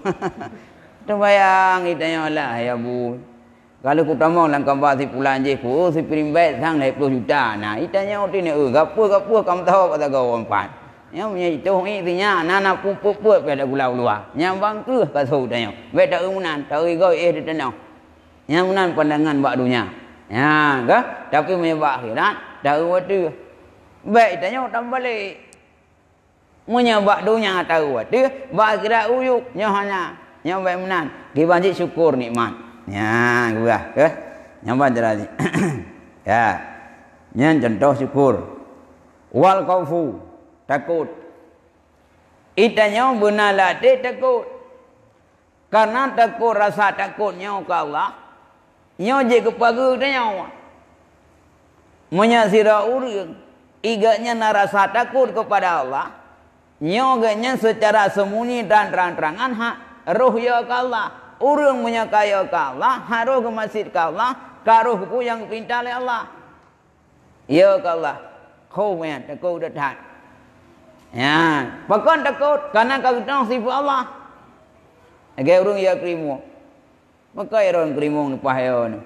Terbayang itanya lah ya bu. Kalau ku tamang langkap basi pulang je si primbet sang 10 juta. Nah itanya otine gapuh kam tahu kata kau empat. Nyo punya itu ini nya nana puput pada gulau luar. Nya bang ke kasut nya. Be tak umunan, tak go di tenau. Nya umunan pandangan bak dunia. Ya, ke? Tapi menyebab akhirat tak waktu. Baik tanya tak balik. Menyebab dunia tak waktu, bak akhirat uyuk nya hanya. Nya baik menan. Ki banjik syukur nikmat. Ya, gua ke? Nya banjir ya. Nya contoh syukur. Wal khaufu takut. Itanya benalah dia takut. Karena takut rasa takutnya ke Allah. Nyo je kepaga tanya. Menyasira urang. Iganya rasa takut kepada Allah. Nyo ganya secara sembunyi dan terang-terangan hak roh ya ke Allah. Urang menyakaya ke Allah. Hak roh ke masjid ke Allah. Karuh ku yang pinta oleh Allah. Ya ke Allah. Kau punya takut dekat. Ya, bahkan takut karena kau tahu sifat Allah. Agak orang ya krimu. Maka orang krimu ni pahaya ni.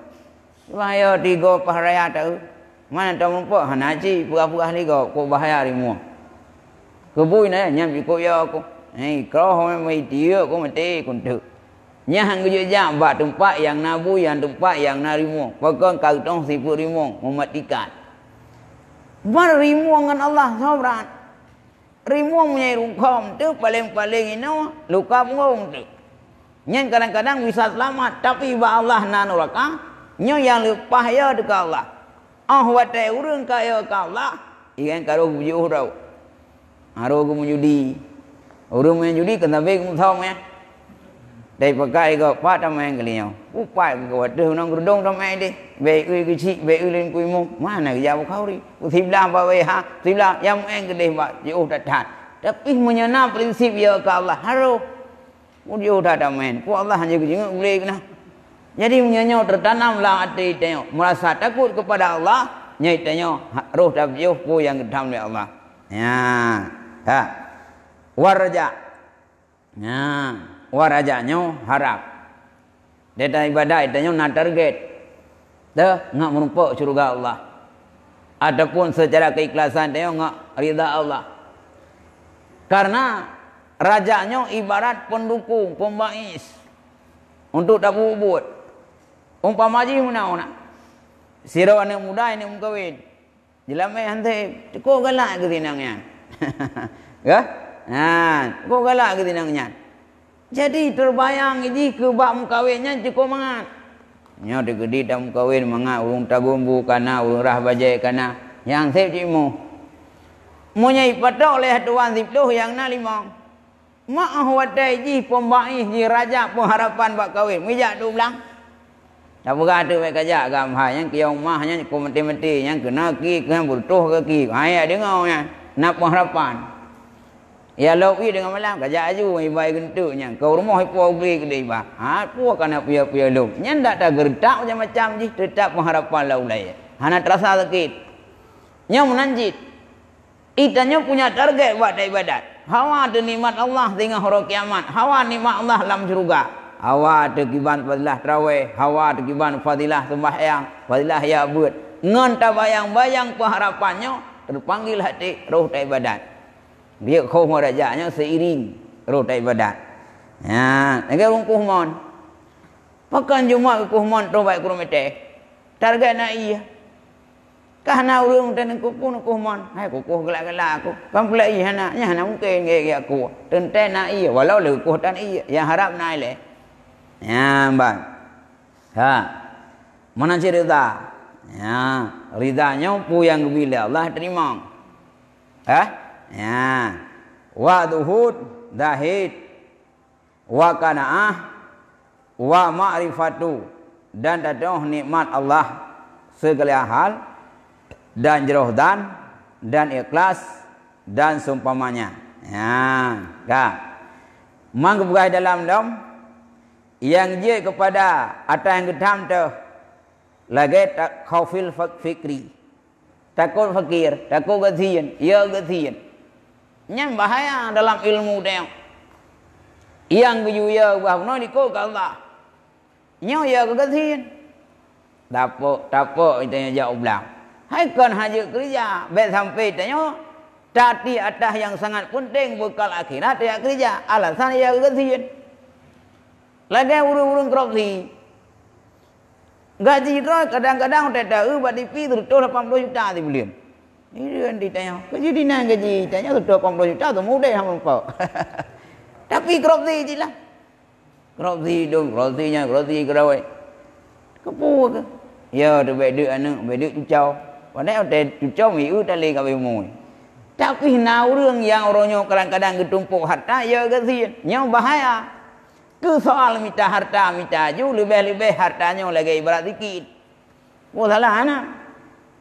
Pahaya tiga pahraya tahu. Mana tahu nampak hanaji pura-pura ni kau bahaya krimu. Kebui ni nyam ikut ya aku. Kau mai dia aku mati kuntu. Nyah ngejak jam buat tempat yang nabu yang tempat yang narimu. Bahkan kau tahu sifat rimu mematikan. Mana rimu dengan Allah sobran. Rimuang punya rungkom tu paling-paling ini luka punggung tu. Yang kadang-kadang bisa selamat tapi ba Allah nanuraka nyo yang lepas ya dekat Allah. Watai urang kaya ke Allah ikan karo bujuh tau. Aro ku menjudi. Urang main judi kena baik muthong ya. Dai pakai ko pa tamai kalian. Upai ko tu nang gudong tamai di. Baik ui kecil, baik ui len kui mu. Mana ke jauh kau ri. Utiblah bawa ha, utiblah yang main kedai buat jauh datang. Tapi menyana prinsip ya ke Allah. Haro. Jauh datang main. Ku Allah hanya kejenguk boleh kena. Jadi menyanya tertanamlah hati tanya. Merasa takut kepada Allah. Nyai tanya roh tak jauh ku yang ketam oleh Allah. Ya. Ha. Waraja. Ya. Warajanya harap. Dia ibadah itanya nak target. Dah ngak merumpak syurga Allah. Adapun secara keikhlasan dia ngak ridha Allah. Karena rajanya ibarat pendukung, pembais untuk tak bubut. Umpama ji mana. Sira anak muda ini mengkawin. Jelamai hantai, kau galak ke tinangnya. Ya? Kau galak ke tinangnya. Jadi terbayang ini ke bak mukawinnya cukup mangat. Nya digedi dak mukawin mangat urung tagumbu kana urung rah bajai kana yang sep cimu. Munyai patok oleh tuan sipluh yang na limang. Mak wadai ji pembai ji raja pengharapan bak kawin. Mijak tu belang. Tak berada baik kajak gambar yang kiau mahnya ku mati-mati yang kena ki kena butuh ke ki. Hai dengar nya nak pengharapan. Ya lopi dengan malam kajak aju ibai gentuknya. Kau rumah ipo beli kedai bah. Apa kana pia-pia lu. Nya ndak ada gerdak macam-macam ji tetap pengharapan laulai. Hana terasa sakit. Nya menanjit. Itanya punya target buat ibadat. Hawa de nikmat Allah tengah hari kiamat. Hawa nikmat Allah dalam syurga. Hawa de kiban fadilah tarawih, hawa de kiban fadilah sembahyang, fadilah ya buat. Ngan ta bayang-bayang pengharapannya terpanggil hati roh ibadat. Dia kau merajanya seiring roh ibadat. Ya, negara orang kuhmon. Pakan Jumat kuhmon tu baik kurumete. Target nak iya. Kahana urang dan kukuh kuhmon. Hai kukuh gelak-gelak aku. Kam pula iya nya hana mungkin ge aku. Tente nak iya walau le kuh tan iya yang harap naik le. Ya, bang. Ha. Mana cerita? Ya, ridanya pu yang bila Allah terima. Ya, wa duhud dahid wa qanaah wa ma'rifatu dan dadah nikmat Allah segala hal dan jeroh dan ikhlas dan seumpamanya. Ya, kak. Mang kebukai dalam yang je kepada atas yang gedam tu lagi tak khaufil fikri. Takut fakir, takut gazian, ya gazian. Yang bahaya dalam ilmu dia. Yang kejuya bahawa dikau ke Allah. Nyo ya kegazian. Tapok itu yang jauh belang. Hai kan haji kerja, bet sampai tanya Tapi atas yang sangat penting bekal akhirat dia kerja. Alasan ia gajian. Lagi urung-urung korupsi. Gaji itu kadang-kadang tak tahu buat DP tu 80 juta di bulan. Ini kan ditanya. Gaji di mana gaji? Tanya tu 80 juta tu mudah hang kau. Tapi korupsi je lah. Korupsi dong, korupsi kerawai. Kepu ke? Ya, tu baik duit anak, baik duit cucau. Padahal ada cucau miu tak leh kawin mui. Tapi nau orang yang orangnya kadang-kadang ketumpuk harta, ya kasihan. Yang bahaya. Ke soal minta harta, minta ju, lebih-lebih hartanya lagi ibarat sikit. Oh salah anak.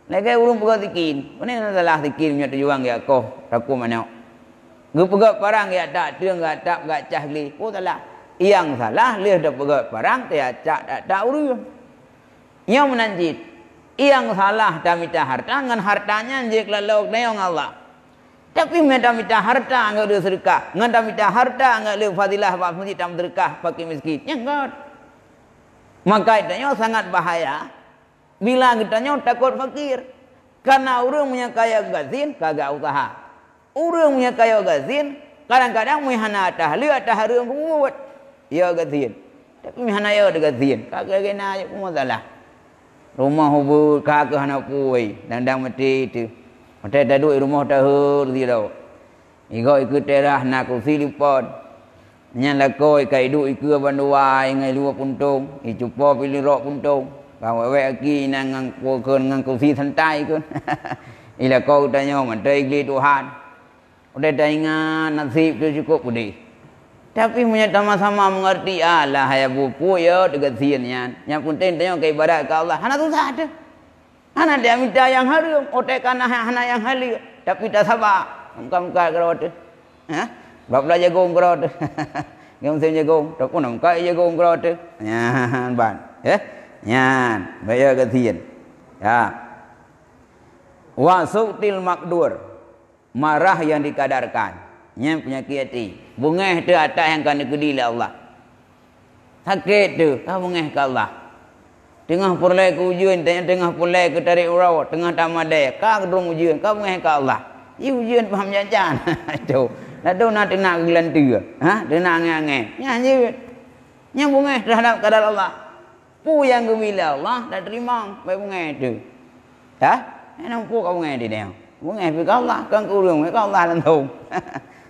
Lagi urung pegang sikit. Mana salah sikit punya tujuan ya kau, aku mana. Gepegat barang ya tak, tiang tak cah li. Oh salah. Yang salah leh dah pegat barang, dia tak urung. Yang menanjit. Yang salah dah minta harta, dengan hartanya jik lalu neong Allah. Tapi minta harta enggak ada sedekah. Minta harta enggak ada fadilah bab masjid tam sedekah pakai miskin. Enggak. Maka itanya sangat bahaya. Bila kitanya takut fakir. Karena orang punya kaya gazin kagak usaha. Orang punya kaya gazin kadang-kadang mihana tahli atah hareuം buat. Ya gazin. Tapi mihana ya ada gazin. Kagak kena aja masalah. Rumah hubur kagak hana puai dandang mati itu. Mata dah duduk rumah dah hurdi dah. Igo ikut terah nak kursi lipat. Nyan lakoi kai duk ikut banduai ngai luar puntung. Icupa pilih rok puntung. Kau wek aki nang pokon nang kursi santai kun. Ila kau tanya mata igli Tuhan. Udah dah ingat nasib tu cukup pudi. Tapi punya sama-sama mengerti Allah ya buku ya dekat siannya. Yang penting tanya ke ibadat ke Allah. Hana tu ada. Hana dia minta yang harum, otak kana hana yang halil, tapi tak sabar. Muka-muka kerot tu. Ha? Bapla jagung kerot tu. Ngam sen jagung, tak pun muka jagung kerot tu. Nyan ban. Ya? Nyan, bayar kasihan. Ya. Wa su'til makdur. Marah yang dikadarkan. Nyan punya kiati. Bungeh tu atas yang kena kedili Allah. Sakit tu, kau bungeh ke Allah. Tengah pulai ke ujian, tengah pulai ke tarik urau, tengah tamadai, kau kedung ujian, kau mengai ke Allah. Ia ujian faham jajan. Itu. Lalu nak nak gelantu. Ha? Dia nak ngangai. Nyanyi. Yang mengai terhadap kadar Allah. Pu yang gemila Allah dah terima baik mengai tu. Ha? Enak pu kau mengai dia. Mengai ke Allah, kan kurung ke Allah lantung.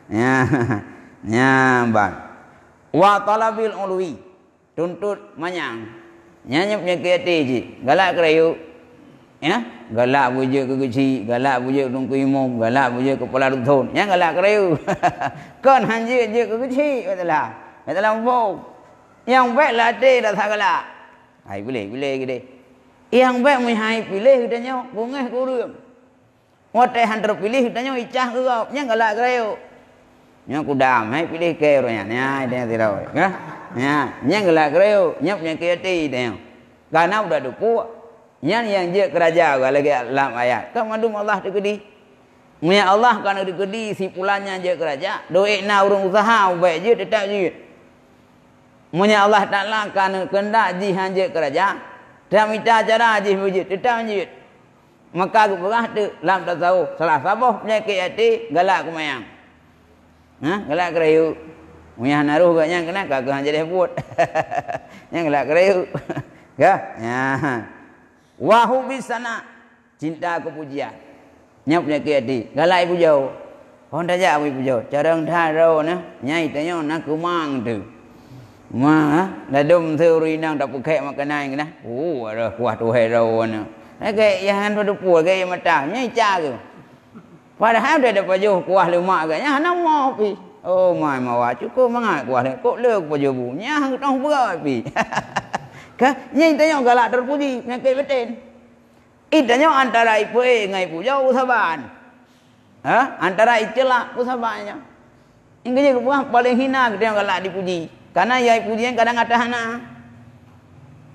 Ya. Ya, bang. Wa talabil ulwi. Tuntut manyang. Nyanyi punya kereta je. Galak kerayu. Ya? Galak bujuk ke kecil. Galak bujuk tungku imum. Galak bujuk kepala dusun. Yang galak kerayu. Kan hanjir je ke kecil. Betulah. Betulah empuk. Yang baik latih dah tak galak. Hai pilih ke dia. Yang baik menghai pilih katanya. Bungah kurung. Watai hantar pilih katanya. Icah ke kau. Yang galak kerayu. Yang kudam. Hai pilih ke orangnya. Ya, dia tidak. Ya? Ya, yang gelak kereu, yang punya kereta dia. Karena udah dupu, yang je kerajaan lagi dalam ayat. Kan mandum Allah dikedi. Punya Allah kan dikedi si pulannya je kerajaan. Doik na urung usaha baik je tetap je. Punya Allah Taala kan kendak jihan je kerajaan. Dan minta cara je je tetap je. Maka aku berah tu lam tak tahu. Salah sabah punya kereta galak kumayang. Ha, galak kereu. Punya naruh gaknya kena kagak jadi buat. Yang gelak kerayu. Ya. Ya. Wa hu bisana cinta kepujian. Nya punya kiati. Galak ibu jauh. Hon daja ibu jauh. Carang tharo na. Nyai tanya nak kumang tu. Ma dah dum theory nang tak pakai makanan kena. Oh ada kuah tu hero na. Lagi yang pada puas gaya mata. Nyai ca tu. Padahal dia ada pajuh kuah lemak gaknya hana mau pi. Oh my mawa cukup mangat kuah ni. Kok le ku jebu. Nyah tong berat pi. Ka nyai tanya galak terpuji ngakei beten. Itanya antara ipu ngai puja usaban. Ha? Antara itulah usabannya. Ingge ke buah paling hina kita galak dipuji. Karena yai pujian kadang ada hana.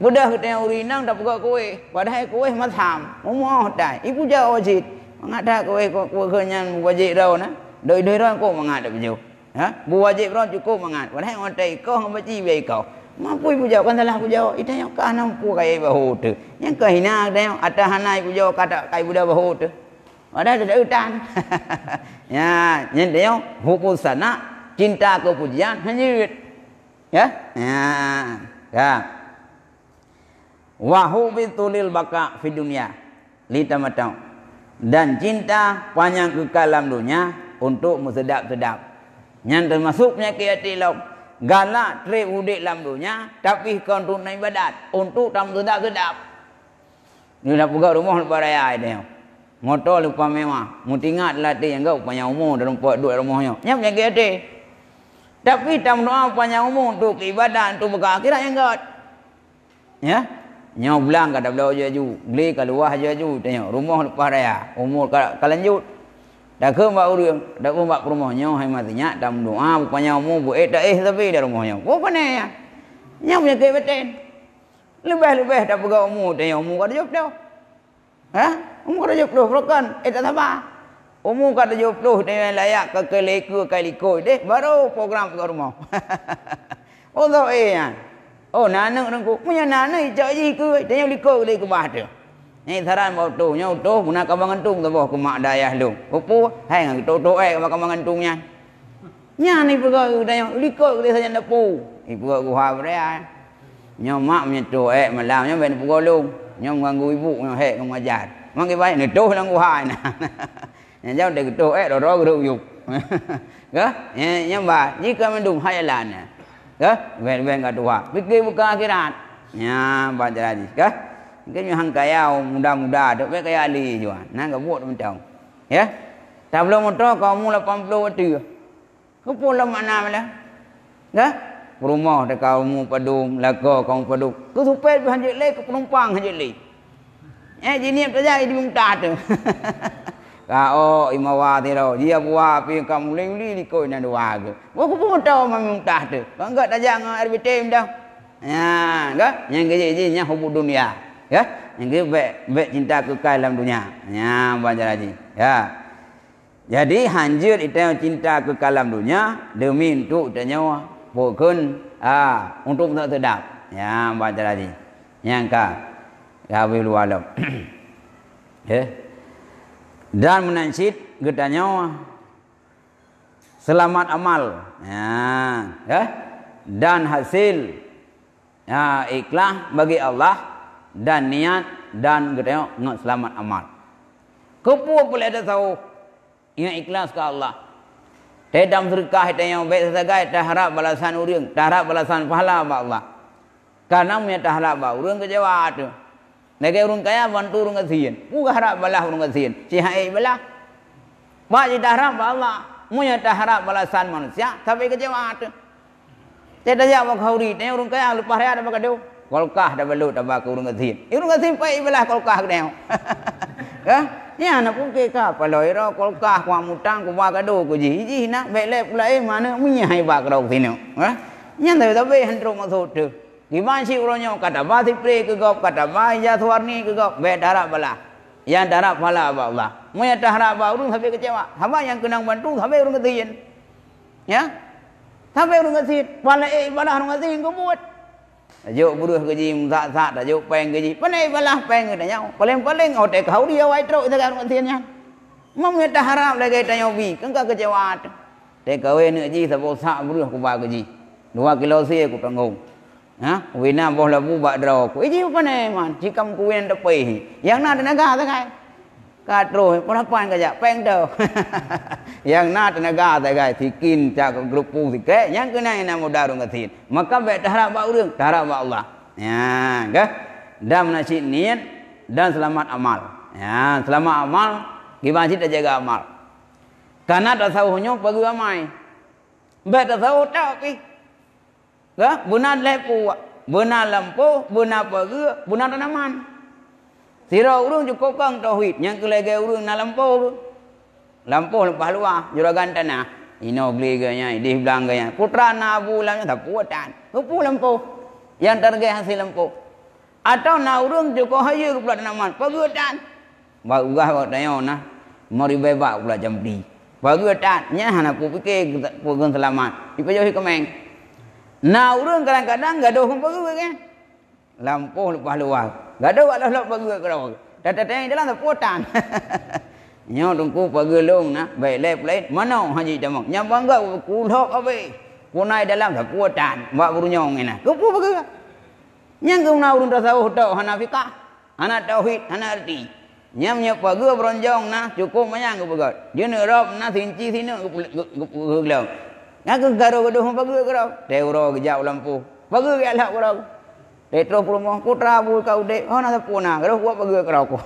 Mudah kita urinang tak pegak kowe. Padahal kowe mazham. Momoh dai. Ipu jauh wajib. Mengada kowe kowe kenyan wajib rau na. Doi-doi rau kok mengada bejo. Ha? Bu wajib ron cukup mangat. Padahal ngotai kau hang baci bae kau. Mampu ibu jawab kan salah ibu jawab. Itanya ka nampu kai bahu tu. Yang kahina dia atah hanai ibu jawab kata kai budak bahu tu. Ada hutan. Ya, yang dia hukum sana cinta kepujian hanyut. Ya. Ya. Wa hubitulil baka fi dunia litamatau. Dan cinta panjang kekal dalam dunia untuk sedap-sedap. Yang termasuk penyakit hati lau. Galak trip udik dalam dunia tapi kau untuk ibadat untuk tam sedap-sedap. Ni nak buka rumah lepas raya dia. Motor lupa mewah. Mutingat latih yang kau panjang umur dalam buat duit rumahnya. Yang penyakit hati. Tapi tam doa panjang umur untuk ibadat untuk bekal akhirat yang kau. Ya. Nyaw belang kata belau jaju. Beli keluar jaju tengok rumah lepas raya. Umur kalanjut. Dah ke mbak urang, dah pun mbak rumahnya hai matinya dam doa rupanya umur buat dah tapi dah rumahnya. Oh panai ya. Nya punya ke beten. Lebih-lebih dah pegau umur tanya umur kada jop dah. Ha? Umur kada jop dah broken. Tak sabar. Umur kada jop dah dengan layak ke leka ke liko deh baru program pegau rumah. Oh tak ya. Oh nanak nangku punya nanak ijak ji ke tanya liko ke bah tu. Ni saran bau tu nya tu guna kabang gantung tu boh ke mak dayah lu. Opo hai ngang tu kabang gantungnya. Nya ni pegau dah liko dia saja depu. Ibu gua berea. Nya mak punya tu malam nya ben pegau lu. Nya ganggu ibu nya hek ngajar. Mang ke baik ni tu lang gua nah. Nya jauh de tu ro gru yuk. Ke? Nya ba jika mendung hayalan. Ke? Ben ka tua. Fikir buka akhirat. Nya baca lagi. Ke? Mungkin yang kaya muda-muda tu baik kaya ali juga. Nah enggak buat macam. Ya. Tak belum motor kamu 80 waktu. Ke pula mana mala? Ya? Rumah dak kamu padum, laga kamu padum. Ke supet hanjit le ke penumpang hanjit le. Jini saja di muntah tu. Kau imawa tiro, dia buah pi kamu leli di koi na dua ke. Wa ku pun tahu muntah tu. Enggak dah jangan RBT dah. Ya, enggak? Yang geje-geje hubung dunia. Ya, yang kita cinta kekal dalam dunia. Ya, baca lagi. Ya. Jadi hanjir itu yang cinta kekal dalam dunia demi untuk nyawa bukan untuk tak sedap. Ya, baca lagi. Yang ya wilu alam. Ya. Dan menansid kita nyawa selamat amal. Ya. Dan hasil ikhlas bagi Allah dan niat dan kita nak selamat amal. Kepu boleh ada tahu yang ikhlas ke Allah. Tedam sedekah yang baik sesagai tak harap balasan urang, tak harap balasan pahala ba Allah. Karena punya tak harap ba urang kecewa tu. Lagi urang kaya bantu urang kasihan. Bukan harap balah urang kasihan. Si hai balah. Ba tak harap ba Allah. Punya tak harap balasan manusia tapi kecewa tu. Tidak jawab khauri, tanya urang kaya lepas raya ada bakado. Kolkah dah balut abak urang kasihan. Urang kasihan pai belah kolkah kedeu. Ya, ni anak pun ke ka paloi ro kolkah kwa mutang kwa kado ko ji nak baik lep pula mana minya hai bak ro sino. Ha? Nyan tapi hendro masuk tu. Gimana sih urangnya kata ba pre ke gop kata ba ya suarni ke gop baik darab belah. Yang darab pala ba Allah. Munya darab ba urang sampai kecewa. Hamba yang kenang bantu sampai urang kasihan. Ya? Sampai urang kasihan. Pala balah urang kasihan ko buat. Juk buruh gaji sak-sak dah juk peng gaji. Panai balah peng ke tanya. Paling-paling au tek kau dia wai truk dekat orang tiannya. Mam kita harap lagi tanya bi, kan ka kecewa. Tek kau ni gaji sabo sak buruh ku ba gaji. 2 kilo sia ku tanggung. Ha, wina boh labu ba dro ku. Iji panai man, jikam ku win tepi. Yang na tenaga sakai. Ka tro, perapan ka ja peng tau. Yang na tenaga sakai sikin cak grup pu sikit, yang kena ina mudarung kasin. Maka baik harap ba urang, harap ba Allah. Ya, ke? Dan menasib niat dan selamat amal. Ya, selamat amal, gimana kita jaga amal. Karena tasawufnya pergi ramai. Baik tasawuf tak pi. Ke? Benar lepu, benar lampu, benar pergi, benar tanaman. Sira urang cukup kang tauhid, yang kelege urang na lampu. Lampu lepas luar, juragan tanah. Ino beli ganya, di belang ganya. Putra na abu lamnya tak puatan. Lupu lampu. Yang target hasil lampu. Atau na urang cukup hayu pula tanaman. Pagutan. Ba ugah ba tanya na. Mari bebak pula jamdi. Pagutan. Nya hana pu fikir pugun selamat. Ipajohi kemeng. Na urang kadang-kadang gaduh pagu kan. Lampu lepas luar. Gaduh walau lok pagu ke. Datang dalam puatan. Nyo tungku pagelung nah, baik lep mana haji tamang. Nya bangga kulok abe. Kunai dalam kekuatan, mbak berunyong ini. Kupu pagai. Nya kau nak urun tasawuf tau hana fikah, hana tauhid, hana arti. Nya punya pagai beronjong nah cukup mayang kau pagai. Dia nak rob nah sinci sini kegelang. Ngaku garo gaduh pagai garo. Teuro gejau lampu. Pagai ke alhak garo. Retro promo putra bu kau dek. Oh nak puna garo buat pagai garo ko.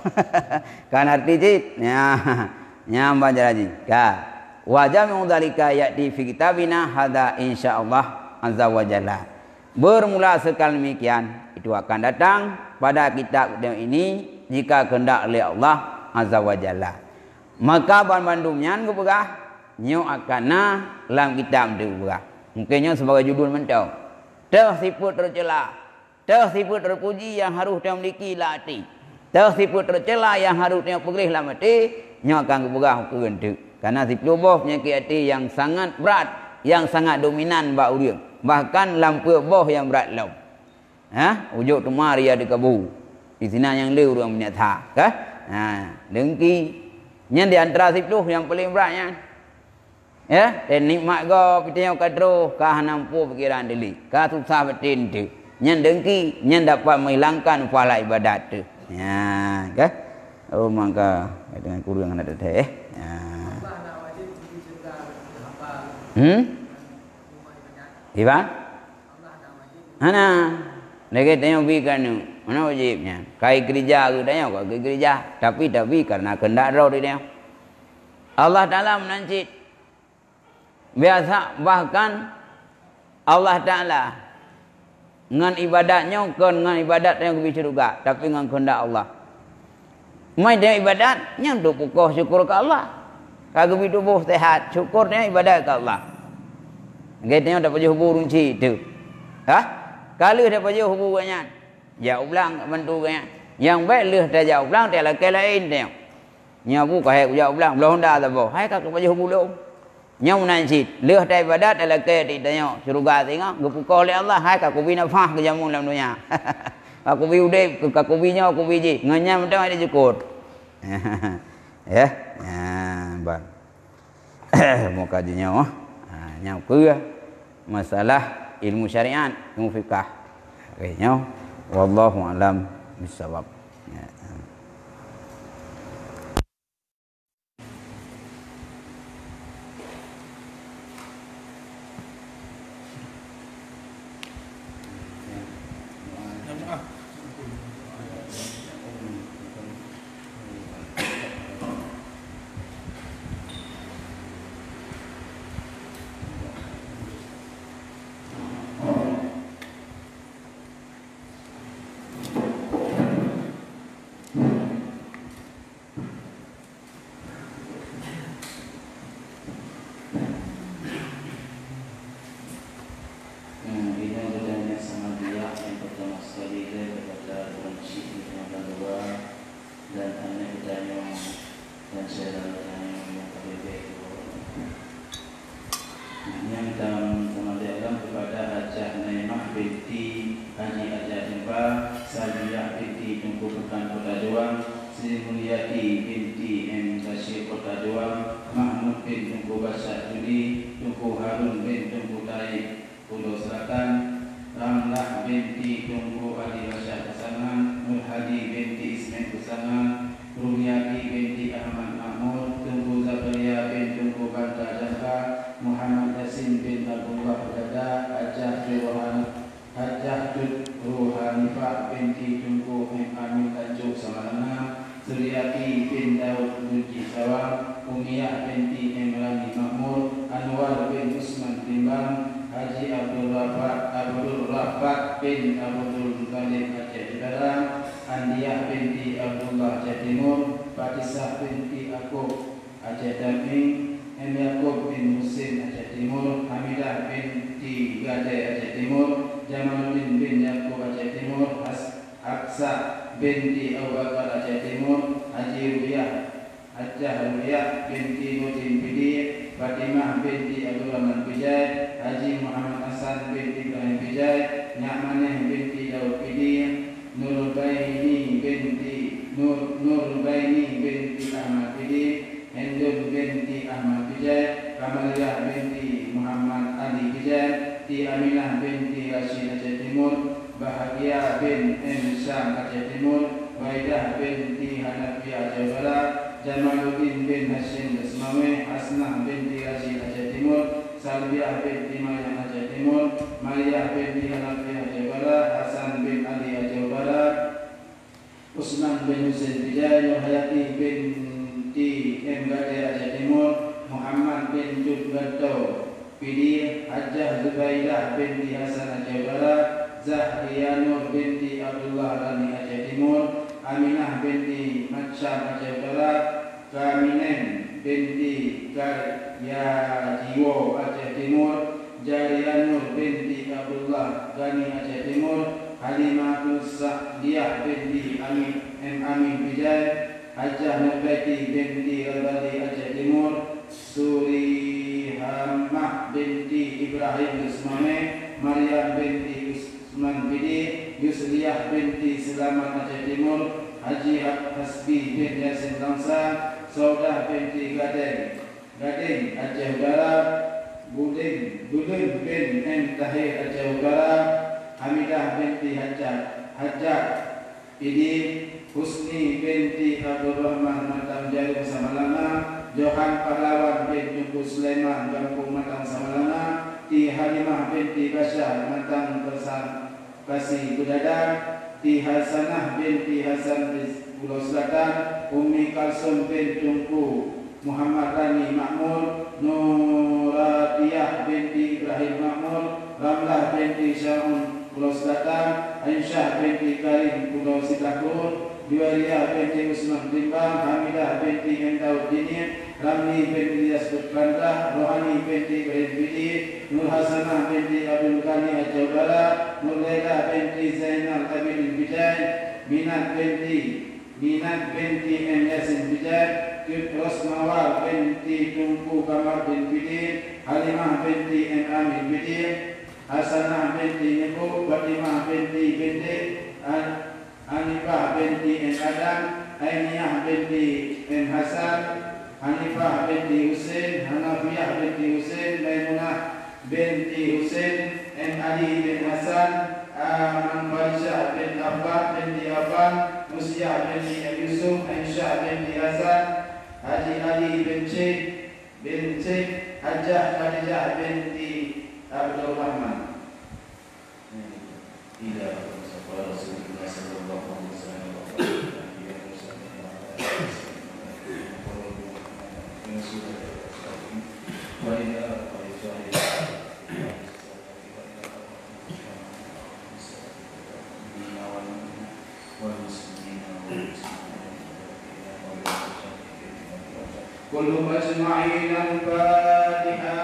Kan arti cit. Nya baca lagi. Ka. Wajah mengudalika ya'ti fi kitabina hada insyaallah azza wa jalla. Bermula sekali demikian itu akan datang pada kitab ini jika kehendak oleh Allah azza wa jalla. Maka bandumnya gubegah nyo akana dalam kitab tu gubegah. Mungkinnya sebagai judul mentau. Tersiput tercela, tersiput terpuji yang harus dia miliki lati. Tersiput tercela yang harus dia perih lah mati nyo akan gubegah kegentu. Karena sipuloboh penyakit hati yang sangat berat, yang sangat dominan bak urang. Bahkan lampu boh yang berat lau. Ujuk tu mari ada kabu. Di sini yang leu orang punya tha, kah? Dengki. Nya di antara sipuloh yang paling beratnya. Ya, dan nikmat go pitanya kadro kah nampu pikiran dili. Kah susah batin tu. Nya dengki, nya dapat menghilangkan pahala ibadat tu. Ya, kah? Oh maka dengan kurang ada teh. Iba? Hana. Lagi tanya bikan tu. Mana wajibnya? Kai gereja ke tanya kok ke gereja. Tapi karena kehendak roh dia. Allah Taala menancit. Biasa bahkan Allah Taala dengan ibadatnya dengan ibadat yang lebih surga, tapi dengan kehendak Allah. Mai dia ibadat nya untuk pokok syukur ke Allah. Kagak tubuh sehat, syukurnya ibadat ke Allah. Kita dapat hubung runci tu. Kalau dapat hubungannya, jauh ulang bantu kaya. Yang baik leh dah jauh ulang dia lagi lain dia. Nya bu kaya jauh ulang belum dah tak boleh. Hai kagak dapat hubung dong. Nya menanci leh dah ibadat dia lagi di tanya surga tengok gepukau oleh Allah. Hai kagak bina fah ke jamu dalam dunia. Aku bi udep kagak binya aku biji. Nganya mentang ada syukur. Ya. Bang. Mau kajinya nyau ke masalah ilmu syariat, ilmu fikah. Kayaknya wallahu alam bisawab. Nur Baini binti Ahmad Bidi Amaliyah binti Muhammad Ali Bijan, Ti Aminah binti Rashid Aceh Timur, Bahagia bin M. Syam Aceh Timur, Waidah binti Hanafi Aceh Barat, Jamaluddin bin Hashim Desmawe, Hasnah binti Rashid Aceh Timur, Salbiah binti Mayang Aceh Timur, Maria binti Hanafi Aceh Barat, Hasan bin Ali Aceh Barat, Usman bin Husain Bijan, Hayati binti M. Gade Aceh Timur, Muhammad bin Jud Gato Pidi, Hajjah Zubaidah binti Hasan Aceh Barat, Zahriyanur binti Abdullah Rani Aceh Timur, Aminah binti Matsyam Aceh Barat, Kaminen binti Karyajiwo Aceh Timur, Jarianur binti Abdullah Gani Aceh Timur, Halimatul Sa'diyah binti Amin Bijan, Hajjah Nurbaiti binti Al-Bali Aceh Timur, Surihamah binti Ibrahim Usmane, Maryam binti Usman Bidi, Yusliyah binti Selamat Aceh Timur, Haji Hasbi bin Yasin Langsa, Saudah binti Gading Aceh Utara, Budin bin M. Tahir Aceh Utara, Hamidah binti Hajjat Idi, Husni binti Abdul Rahman Matam Jarum Samalana, Johan Pahlawan bin Jumpu Sulaiman Kampung Matang Samalana, Ti Halimah binti Basyah Matang Kasih Kudadang, Ti Hasanah binti Hasan Pulau Selatan, Umi Kalsum bin Jumpu Muhammad Rani Makmur, Nuratiyah binti Ibrahim Makmur, Ramlah binti Syaun Pulau Selatan, Aisyah binti Karim Pulau Sitakur, Juwariyah binti Usman Timbang, Hamidah binti Endaud Dini, Ramli binti Ilyas Berkandah, Rohani binti Ibrahim Bidi, Nur Hasanah binti Abdul Ghani Aceh Barat, Nur Laila binti Zainal Abidin Bijan, Minat binti M. Yasin Bijan, Rosmawar binti Tunku Kamar bin Bidi, Halimah binti M. Amin Bidi, Hasanah binti Nebu, Fatimah binti Hanifah binti M. Adam, Ainiyah binti M. Hasan, Hanifah binti Husain, Hanafiyah binti Husain, Maimunah binti Husain, M. Ali bin Hasan, Manfarisha bin Abbas binti Affan, Musyah binti M. Yusuf, Aisyah binti Hasan, Haji Ali bin Cik, Hajjah Khadijah binti Abdul Rahman. Ila Rasulullah sallallahu alaihi wasallam. Kullu majma'in al-Fatiha.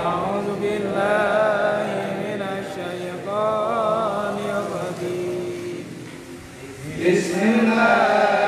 A'udzu billahi minasy syaithanir rajim. Bismillah.